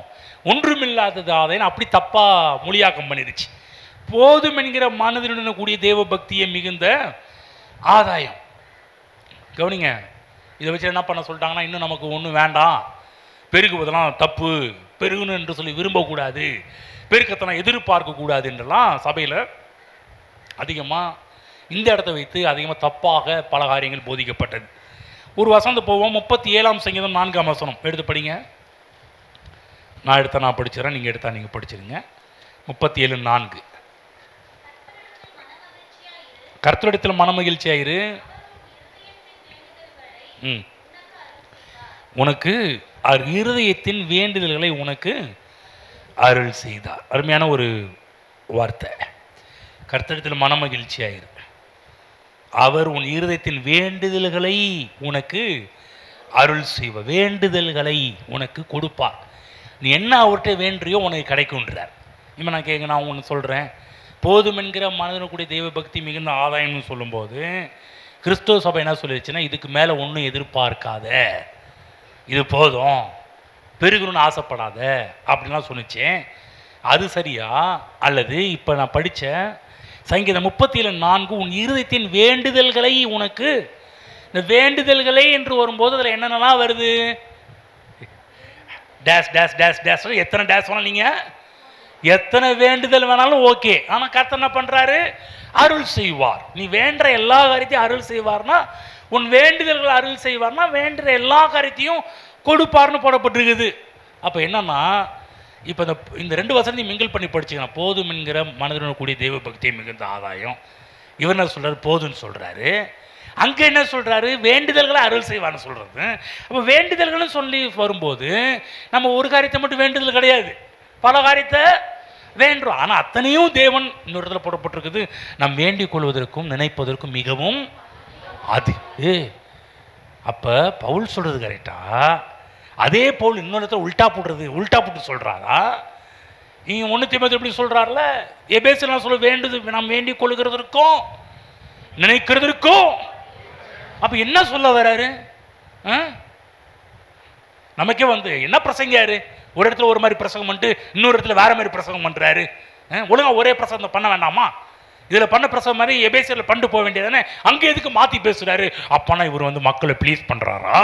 A: ஒன்றுமில்லாதது ஆதாயம், அப்படி தப்பா மொழியாக்கம் பண்ணிடுச்சு. போதும் என்கிற மனதிலுடன் கூடிய தேவ பக்தியை மிகுந்த ஆதாயம். கவனிங்க, இதை வச்சு என்ன பண்ண சொல்லிட்டாங்கன்னா, இன்னும் நமக்கு ஒன்றும் வேண்டாம், பெருகுவதெல்லாம் தப்பு, பெருகணும் என்று சொல்லி விரும்பக்கூடாது, பெருக்கத்தனை எதிர்பார்க்கக்கூடாது என்றெல்லாம் சபையில் அதிகமாக இந்த இடத்த வைத்து அதிகமாக தப்பாக பல காரியங்கள் போதிக்கப்பட்டது. ஒரு வசனம் போவோம். 37ஆம் சங்கீதம் 4ஆம் வசனம் எடுத்து படிங்க. நான் எடுத்தா நான் படிச்சிடறேன், நீங்கள் எடுத்தா நீங்கள் படிச்சிருங்க. 37:4. கர்த்தரிடத்தில் மனமகிழ்ச்சியாயிரு, உனக்கு இருதயத்தின் வேண்டுதல்களை உனக்கு அருள் செய்தார். அருமையான ஒரு வார்த்தை. கர்த்தரிடத்தில் மனமகிழ்ச்சியாயிரு, அவர் உன் இருதயத்தின் வேண்டுதல்களை உனக்கு அருள் செய்வார், வேண்டுதல்களை உனக்கு கொடுப்பார். நீ என்ன அவர்கிட்ட வேண்டியோ உனக்கு கிடைக்கும்ன்றார். இப்போ நான் ஒன்று சொல்கிறேன். போதும் என்கிற மனதினுடைய தெய்வ பக்தி மிகுந்த ஆதாயம்னு சொல்லும்போது கிறிஸ்துவ சபை என்ன சொல்லிடுச்சுன்னா, இதுக்கு மேலே ஒன்றும் எதிர்பார்க்காத, இது போதும், பெருகணும்னு ஆசைப்படாத அப்படின்லாம் சொன்னிச்சேன். அது சரியா? அல்லது இப்போ நான் படித்த சங்கீதம் 37:4 உன் இருதயத்தின் வேண்டுதல்களை உனக்கு, இந்த வேண்டுதல்களை என்று வரும்போது அதில் என்னென்னலாம் வருது? டேஷ் டேஷ் டேஷ் டேஷ், எத்தனை டேஷ் வேணாலும் நீங்கள் எத்தனை வேண்டுதல் வேணாலும் ஓகே. ஆனால் கர்த்தர் என்ன பண்ணுறாரு? அருள் செய்வார். நீ வேண்டுற எல்லா காரியத்தையும் அருள் செய்வார்னா, உன் வேண்டுதல்கள் அருள் செய்வார்னா வேண்டுற எல்லா காரியத்தையும் கொடுப்பார்னு போடப்பட்டிருக்குது. அப்போ என்னன்னா, இப்போ இந்த 2 வசனத்தையும் மிங்கிள் பண்ணி படிச்சுக்கலாம். போதும் என்கிற மனதுடன் கூடிய தெய்வ பக்தியை மிகுந்த ஆதாயம். இவர் என்ன சொல்கிறார்? போதும்னு சொல்கிறாரு. அங்கே என்ன சொல்கிறாரு? வேண்டுதல்களை அருள் செய்வான்னு சொல்கிறது. அப்போ வேண்டுதல்களும் சொல்லி வரும்போது நம்ம ஒரு காரியத்தை மட்டும் வேண்டுதல் கிடையாது, பல காரியத்தை வேண்டுறோம். ஆனால் அத்தனையும் தேவன் இன்னொரு இடத்துல போடப்பட்டிருக்குது, நம் வேண்டிக் கொள்வதற்கும் நினைப்பதற்கும் மிகவும் அது. அப்போ பவுல் சொல்கிறது கரெக்டா? அதே போல் இன்னொரு இடத்துல உல்டா போட்டு சொல்கிறாரா? நீங்கள் 1 தீமோத்தேயு எப்படி சொல்கிறார்ல, எபேசியர் சொல்ல வேண்டுது நாம் வேண்டிக் கொள்கிறதற்கும் நினைக்கிறதற்கும். அப்போ என்ன சொல்ல வர்றாரு? நமக்கே என்ன பிரசங்காரு? ஒரு இடத்துல ஒரு மாதிரி பிரசங்கம் பண்ணிட்டு இன்னொரு இடத்துல வேற மாதிரி பிரசங்கம் பண்ணுறாரு. ஒழுங்காக ஒரே பிரசங்கம் பண்ண வேண்டாமா? இதில் பண்ண பிரசவம் மாதிரி எபேசியரில் பண்ணிட்டு போக வேண்டியதானே, அங்கே எதுக்கு மாற்றி பேசுகிறாரு? அப்போனா இவர் மக்களை ப்ளீஸ் பண்ணுறாரா?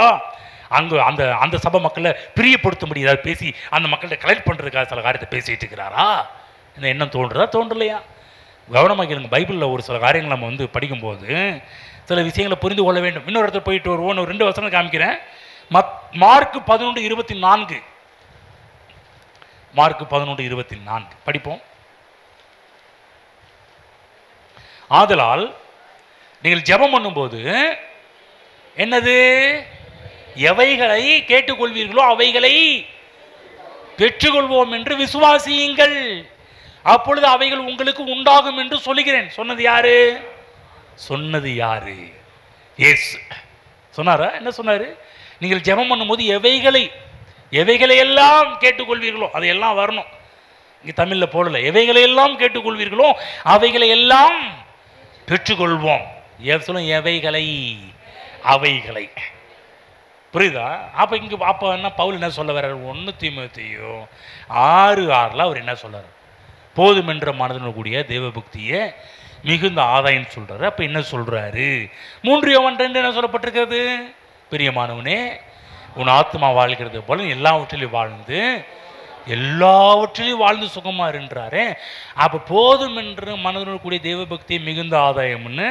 A: அங்கே அந்த சபை மக்களை பிரியப்படுத்தும்படி ஏதாவது பேசி அந்த மக்கள்கிட்ட கலெக்ட் பண்ணுறதுக்காக சில காரியத்தை பேசிகிட்டு இருக்கிறாரா? இந்த எண்ணம் தோன்றுறதா தோன்றலையா? கவனமாக கேளுங்க. பைபிளில் ஒரு சில காரியங்கள் நம்ம படிக்கும்போது சில விஷயங்களை புரிந்து கொள்ள வேண்டும். இன்னொரு இடத்துல போயிட்டு வருவோம். ஒரு 2 வசனம் காமிக்கிறேன். மார்க் 11:24. மார்க் 11:24 படிப்போம். ஆதலால் நீங்கள் ஜெபம் பண்ணும்போது என்னது? எவைகளை கேட்டுக்கொள்வீர்களோ அவைகளை பெற்றுக்கொள்வோம் என்று விசுவாசியுங்கள், அப்பொழுது அவைகள் உங்களுக்கு உண்டாகும் என்று சொல்லுகிறேன். சொன்னது யாரு? இயேசு சொன்னாரா? என்ன சொன்னாரு? நீங்கள் ஜெபம் பண்ணும்போது எவைகளை எல்லாம் கேட்டுக்கொள்வீர்களோ அதையெல்லாம் வரணும். இங்கே தமிழில் போடல. எவைகளை எல்லாம் கேட்டுக்கொள்வீர்களோ அவைகளை எல்லாம் பெற்றுக்கொள்வோம். சொல்லுங்க, அவைகளை. புரியுதா? அப்போ என்ன பவுல் என்ன சொல்ல வர்றாரு? 1 தீமோத்தேயு 6:6 அவர் என்ன சொல்றாரு? போதும் என்ற மனதுடன் கூடிய தெய்வ பக்தியை மிகுந்த ஆதாயம் சொல்றாரு. அப்போ என்ன சொல்றாரு? 3 யோவான் 2 என்ன சொல்லப்பட்டிருக்கிறது? பிரியமானவனே, உன் ஆத்மா வாழ்கிறது போல எல்லாவற்றிலையும் வாழ்ந்து சுகமா இருன்றாரே. அப்போ போதும் என்று மனதுடன் கூடிய தெய்வ பக்தியை மிகுந்த ஆதாயம்னு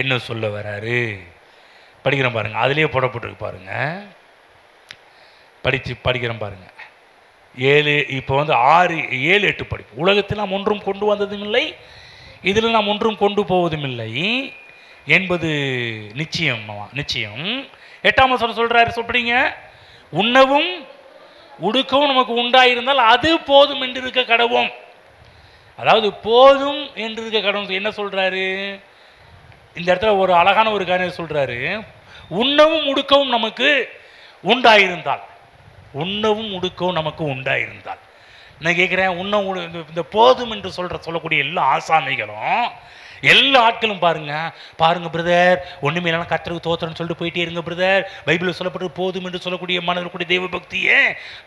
A: என்ன சொல்ல வர்றாரு? படிக்கிறேன் பாருங்க. அதிலேயே போடப்பட்டிருக்கு பாருங்க. படிக்கிறேன் பாருங்க. 7 இப்போ 6, 7, 8 படிப்பு. உலகத்தில் நாம் ஒன்றும் கொண்டு வந்ததும் இல்லை, இதில் நாம் ஒன்றும் கொண்டு போவதும் இல்லை என்பது நிச்சயம். 8ஆம் வசனம் சொல்றாரு. சொல்றீங்க, உண்ணவும் உடுக்கவும் நமக்கு உண்டாயிருந்தால் அது போதும் என்று இருக்க கடவோம். அதாவது போதும் என்று இருக்க கடவுள் என்ன சொல்றாரு? இந்த இடத்துல ஒரு அழகான ஒரு காரியம் சொல்றாரு. உண்ணவும் உடுக்கவும் நமக்கு உண்டாயிருந்தால், நான் கேட்குறேன், இந்த போதும் என்று சொல்லக்கூடிய எல்லா ஆசாமிகளும் எல்லா ஆட்களும் பாருங்க பிரதர், ஒன்றுமே இல்லைனா கர்த்தருக்கு தோத்திரம்னு சொல்லிட்டு போயிட்டே இருங்க பிரதர். பைபிளில் சொல்லப்பட்டு போதும் என்று சொல்லக்கூடிய மனதிற்குரிய தெய்வ பக்தியே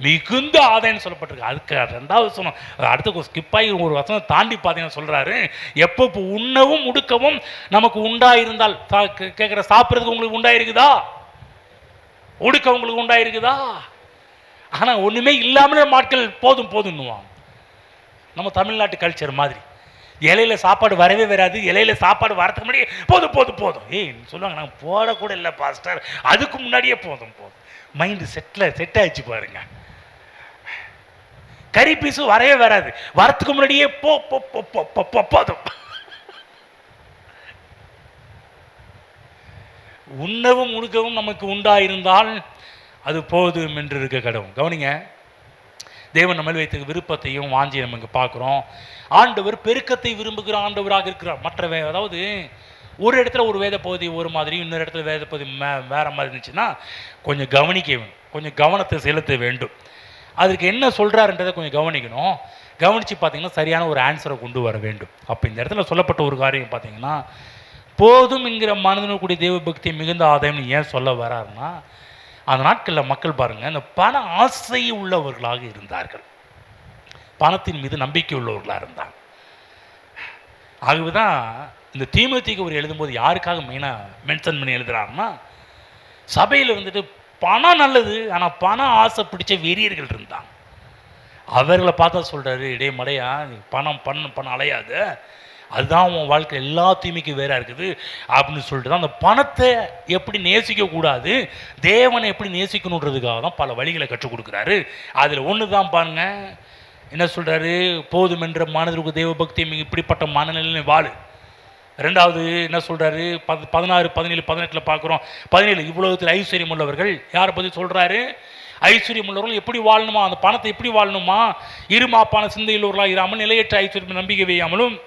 A: மிகுந்த ஆதாயம் சொல்லப்பட்டிருக்கு. அதுக்கு 2வது வசனம் அடுத்த ஸ்கிப்பாகி ஒரு வசனம் தாண்டி பார்த்தீங்கன்னா சொல்றாரு, எப்போ உண்ணவும் உடுக்கவும் நமக்கு உண்டாயிருந்தால். கேட்குற, சாப்பிட்றதுக்கு உங்களுக்கு உண்டாயிருக்குதா? உடுக்க உங்களுக்கு உண்டாயிருக்குதா? ஆனால் ஒன்றுமே இல்லாமல் ஆட்கள் போதும்னுவாங்க. நம்ம தமிழ்நாட்டு கல்ச்சர் மாதிரி இலையில சாப்பாடு வரவே வராது. இலையில சாப்பாடு வரதுக்கு முன்னாடியே போதும் சொல்லுவாங்க. நாங்கள் போடக்கூட இல்லை பாஸ்டர், அதுக்கு முன்னாடியே போதும். மைண்டு செட் ஆயிடுச்சு பாருங்க. கறி பீஸு வரவே வராது, வரத்துக்கு முன்னாடியே போதும். உண்ணவும் உடுக்கவும் நமக்கு உண்டாயிருந்தால் அது போதும் என்று இருக்க கடவுள். கவனிங்க, தேவன் நம்ம வைத்த விருப்பத்தையும் வாஞ்சியை நமக்கு பார்க்குறோம். ஆண்டவர் பெருக்கத்தை விரும்புகிற ஆண்டவராக இருக்கிறார். அதாவது ஒரு இடத்துல ஒரு வேத பகுதி ஒரு மாதிரி, இன்னொரு இடத்துல வேத பகுதி வேற மாதிரி இருந்துச்சுன்னா கொஞ்சம் கவனிக்க வேண்டும், கொஞ்சம் கவனத்தை செலுத்த வேண்டும். அதுக்கு என்ன சொல்கிறாருன்றதை கொஞ்சம் கவனிக்கணும். கவனித்து பார்த்தீங்கன்னா சரியான ஒரு ஆன்சரை கொண்டு வர வேண்டும். அப்போ இந்த இடத்துல சொல்லப்பட்ட ஒரு காரியம் பார்த்தீங்கன்னா, போதும் என்கிற மனதனுடைய தெய்வ பக்தியை மிகுந்த ஆதாயம்னு ஏன் சொல்ல வராருன்னா, அந்த நாட்களில் மக்கள் பாருங்கள், இந்த பண ஆசை உள்ளவர்களாக இருந்தார்கள், பணத்தின் மீது நம்பிக்கை உள்ளவர்களாக இருந்தாங்க. ஆகவே தான் இந்த தீமோத்தேயுக்கு அவர் எழுதும்போது யாருக்காக மெயினாக மென்ஷன் பண்ணி எழுதுறாருன்னா, சபையில் வந்துட்டு பணம் நல்லது, ஆனால் பண ஆசை பிடிச்ச வெறியர்கள் இருந்தாங்க. அவர்களை பார்த்தா சொல்கிறாரு, இடையே மடையா பணம் அலையாது, அதுதான் உன் வாழ்க்கை எல்லா தீமைக்கும் வேற இருக்குது அப்படின்னு சொல்லிட்டு தான் அந்த பணத்தை எப்படி நேசிக்கக்கூடாது, தேவனை எப்படி நேசிக்கணுன்றதுக்காக தான் பல வழிகளை கற்றுக் கொடுக்குறாரு. அதில் ஒன்று தான் பாருங்க, என்ன சொல்கிறாரு, போதும் என்ற மனதிற்கு தெய்வ பக்தி இப்படிப்பட்ட மனநிலை வாழு. ரெண்டாவது என்ன சொல்கிறாரு, 16, 17, 18 பார்க்குறோம். 17 இவ்வளோத்தில் ஐஸ்வர்யம் உள்ளவர்கள் யாரை பற்றி சொல்கிறாரு, ஐஸ்வர்யம் உள்ளவர்கள் எப்படி வாழணுமா, அந்த பணத்தை எப்படி வாழணுமா, இருமாப்பான சிந்தையுள்ளவர்களாக இராமல் நிலையற்ற ஐஸ்வர்யம் நம்பிக்கை வையாமலும்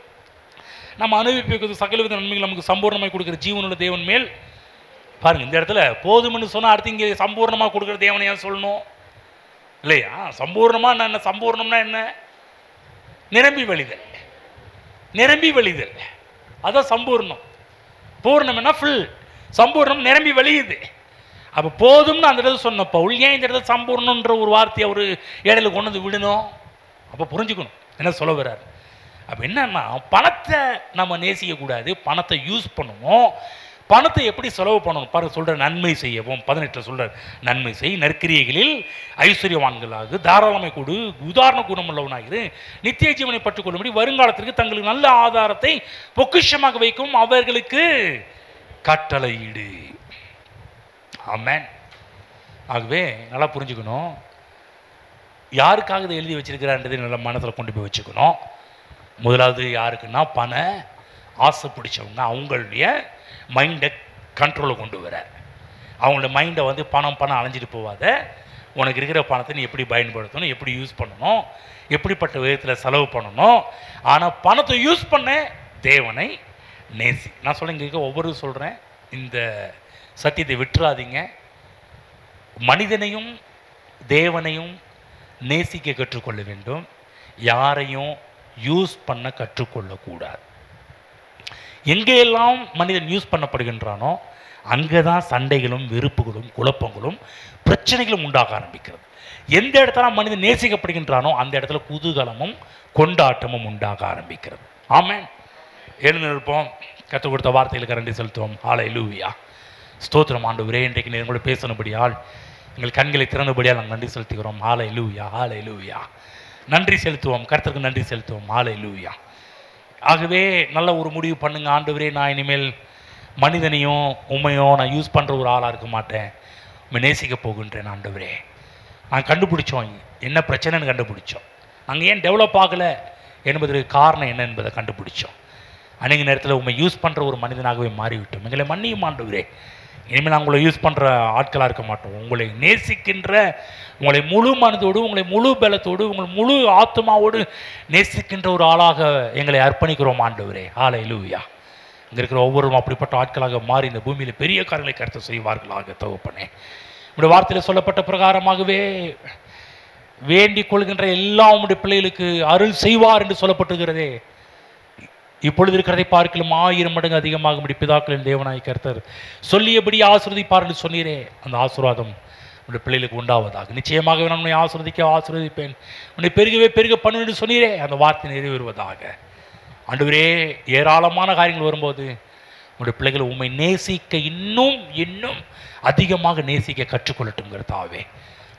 A: நம்ம அனுபவிப்பது சகலவித நன்மைகள் நமக்கு சம்பூர்ணமாக கொடுக்குற ஜீவனுள்ள தேவன் மேல். பாருங்கள், இந்த இடத்துல போதும்னு சொன்னால் அடுத்து இங்கே சம்பூர்ணமாக கொடுக்குற தேவனை ஏன் சொல்லணும் இல்லையா? சம்பூர்ணமாக என்ன, சம்பூர்ணம்னா என்ன, நிரம்பி வழிதல், நிரம்பி வழிதல், அதான் சம்பூர்ணம். பூர்ணம்னா ஃபுல், சம்பூர்ணம் நிரம்பி வழியுது. அப்போ போதும்னு அந்த இடத்துல சொன்ன பவுல் ஏன் இந்த இடத்துல சம்பூர்ணன்ற ஒரு வார்த்தையை அவர் இடையில கொண்டு வந்து விடணும்? அப்போ புரிஞ்சுக்கணும் என்ன சொல்ல வர்றாரு. அப்போ என்னன்னா, பணத்தை நம்ம நேசிக்கக்கூடாது, பணத்தை யூஸ் பண்ணணும். பணத்தை எப்படி செலவு பண்ணணும் பாருங்க, சொல்கிற நன்மை செய்யவும் 18 சொல்கிறார், நன்மை செய், நற்கிரியைகளில் ஐஸ்வர்யவான்களாக தாராளமை கொடு, உதாரண குணமுள்ளவனாகிரு, நித்திய ஜீவனை பற்றுக்கொள்ளும்படி வருங்காலத்திற்கு தங்களுக்கு நல்ல ஆதாரத்தை பொக்கிஷமாக வைக்கும் அவர்களுக்கு கட்டளையிடு. ஆமென். ஆகவே நல்லா புரிஞ்சுக்கணும், யாருக்காக இதை எழுதி வச்சிருக்கிறான்றதை நல்ல மனசில் கொண்டு போய் வச்சுக்கணும். முதலாவது யாருக்குன்னா, பண ஆசை பிடிச்சவங்க, அவங்களுடைய மைண்டை கண்ட்ரோலை கொண்டு வர, அவங்களோட மைண்டை வந்து பணம் அலைஞ்சிட்டு போகாத, உனக்கு இருக்கிற பணத்தை நீ எப்படி பயன்படுத்தணும், எப்படி யூஸ் பண்ணணும், எப்படிப்பட்ட விதத்தில் செலவு பண்ணணும். ஆனால் பணத்தை யூஸ் பண்ண தேவனை நேசி. நான் சொல்ல இங்கே ஒவ்வொரு சொல்கிறேன், இந்த சத்தியத்தை விட்டுறாதீங்க. மனிதனையும் தேவனையும் நேசிக்க கற்றுக்கொள்ள வேண்டும், யாரையும் யூஸ் பண்ண கற்றுக்கொள்ளக்கூடாது. எங்கெல்லாம் மனிதன் யூஸ் பண்ணப்படுகின்றானோ அங்கே தான் சண்டைகளும் வெறுப்புகளும் குழப்பங்களும் பிரச்சனைகளும் உண்டாக ஆரம்பிக்கிறது. எந்த இடத்துல மனிதன் நேசிக்கப்படுகின்றானோ அந்த இடத்துல குதூகலமும் கொண்டாட்டமும் உண்டாக ஆரம்பிக்கிறது. ஆமென். எழுந்திருப்போம், கற்றுக் கொடுத்த வார்த்தைகளுக்கு நன்றி செலுத்துவோம். ஹல்லேலூயா. ஸ்தோத்திரம் ஆண்டவரே, இன்றைக்கு நீங்கள் கூட பேசணும்படியால், எங்கள் கண்களை திறந்தபடியால் நாங்கள் நன்றி செலுத்துகிறோம். ஹல்லேலூயா, ஹல்லேலூயா. நன்றி செலுத்துவோம், கர்த்தருக்கு நன்றி செலுத்துவோம். ஹல்லேலூயா. ஆகவே நல்ல ஒரு முடிவு பண்ணுங்க, ஆண்டவரே நான் இனிமேல் மனிதனையும் உண்மையும் நான் யூஸ் பண்ணுற ஒரு ஆளாக இருக்க மாட்டேன், உண்மை நேசிக்க போகின்றேன். ஆண்டவரே நான் கண்டுபிடிச்சோம் என்ன பிரச்சனைன்னு கண்டுபிடிச்சோம், நாங்கள் ஏன் டெவலப் ஆகலை என்பதற்கு காரணம் என்ன என்பதை கண்டுபிடிச்சோம். அநேக நேரத்தில் உண்மை யூஸ் பண்ணுற ஒரு மனிதனாகவே மாறிவிட்டோம். எங்களை மன்னியும் ஆண்டவரே, இனிமேல் நான் உங்களை யூஸ் பண்ணுற ஆட்களாக இருக்க மாட்டோம். உங்களை நேசிக்கின்ற, உங்களை முழு மனதோடு, உங்களை முழு பலத்தோடு, உங்களை முழு ஆத்மாவோடு நேசிக்கின்ற ஒரு ஆளாக எங்களை அர்ப்பணிக்கிறோம் ஆண்டவரே. ஹல்லேலூயா. இங்கே இருக்கிற ஒவ்வொருவரும் அப்படிப்பட்ட ஆட்களாக மாறி இந்த பூமியில் பெரிய காரியங்களை கர்த்தர் செய்வார்களாக. தகப்பனே, உங்களுடைய வார்த்தையில் சொல்லப்பட்ட பிரகாரமாகவே வேண்டிக் கொள்கின்ற எல்லா உங்களுடைய பிள்ளைகளுக்கு அருள் செய்வார் என்று சொல்லப்பட்டிருக்கிறதே. இப்பொழுது இருக்கிறதை பார்க்கலும் 1000 மடங்கு அதிகமாக நம்முடைய பிதாக்களின் தேவனாய் கர்த்தர் சொல்லியபடி ஆசீர்வதிப்பார் என்று சொன்னீரே, அந்த ஆசீர்வாதம் உடைய பிள்ளைகளுக்கு உண்டாவதாக. நிச்சயமாக நான் உன்னை ஆசீர்வதிப்பேன், உன்னை பெருகவே பெருக பண்ணுவேன் என்று சொன்னீரே, அந்த வார்த்தை நிறைவேறுவதாக. ஆண்டவரே, ஏராளமான காரியங்கள் வரும்போது உங்களுடைய பிள்ளைகளை உண்மை நேசிக்க இன்னும் இன்னும் அதிகமாக நேசிக்க கற்றுக்கொள்ளட்டும் கர்த்தாவே.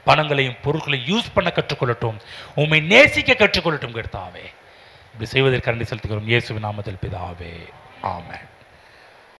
A: பணங்களையும் பொருட்களையும் யூஸ் பண்ண கற்றுக்கொள்ளட்டும், உண்மை நேசிக்க கற்றுக்கொள்ளட்டும் கர்த்தாவே. இப்படி செய்வதற்கு நன்றி செலுத்துகிறோம் இயேசுவின் நாமத்தில் பிதாவே. ஆமென்.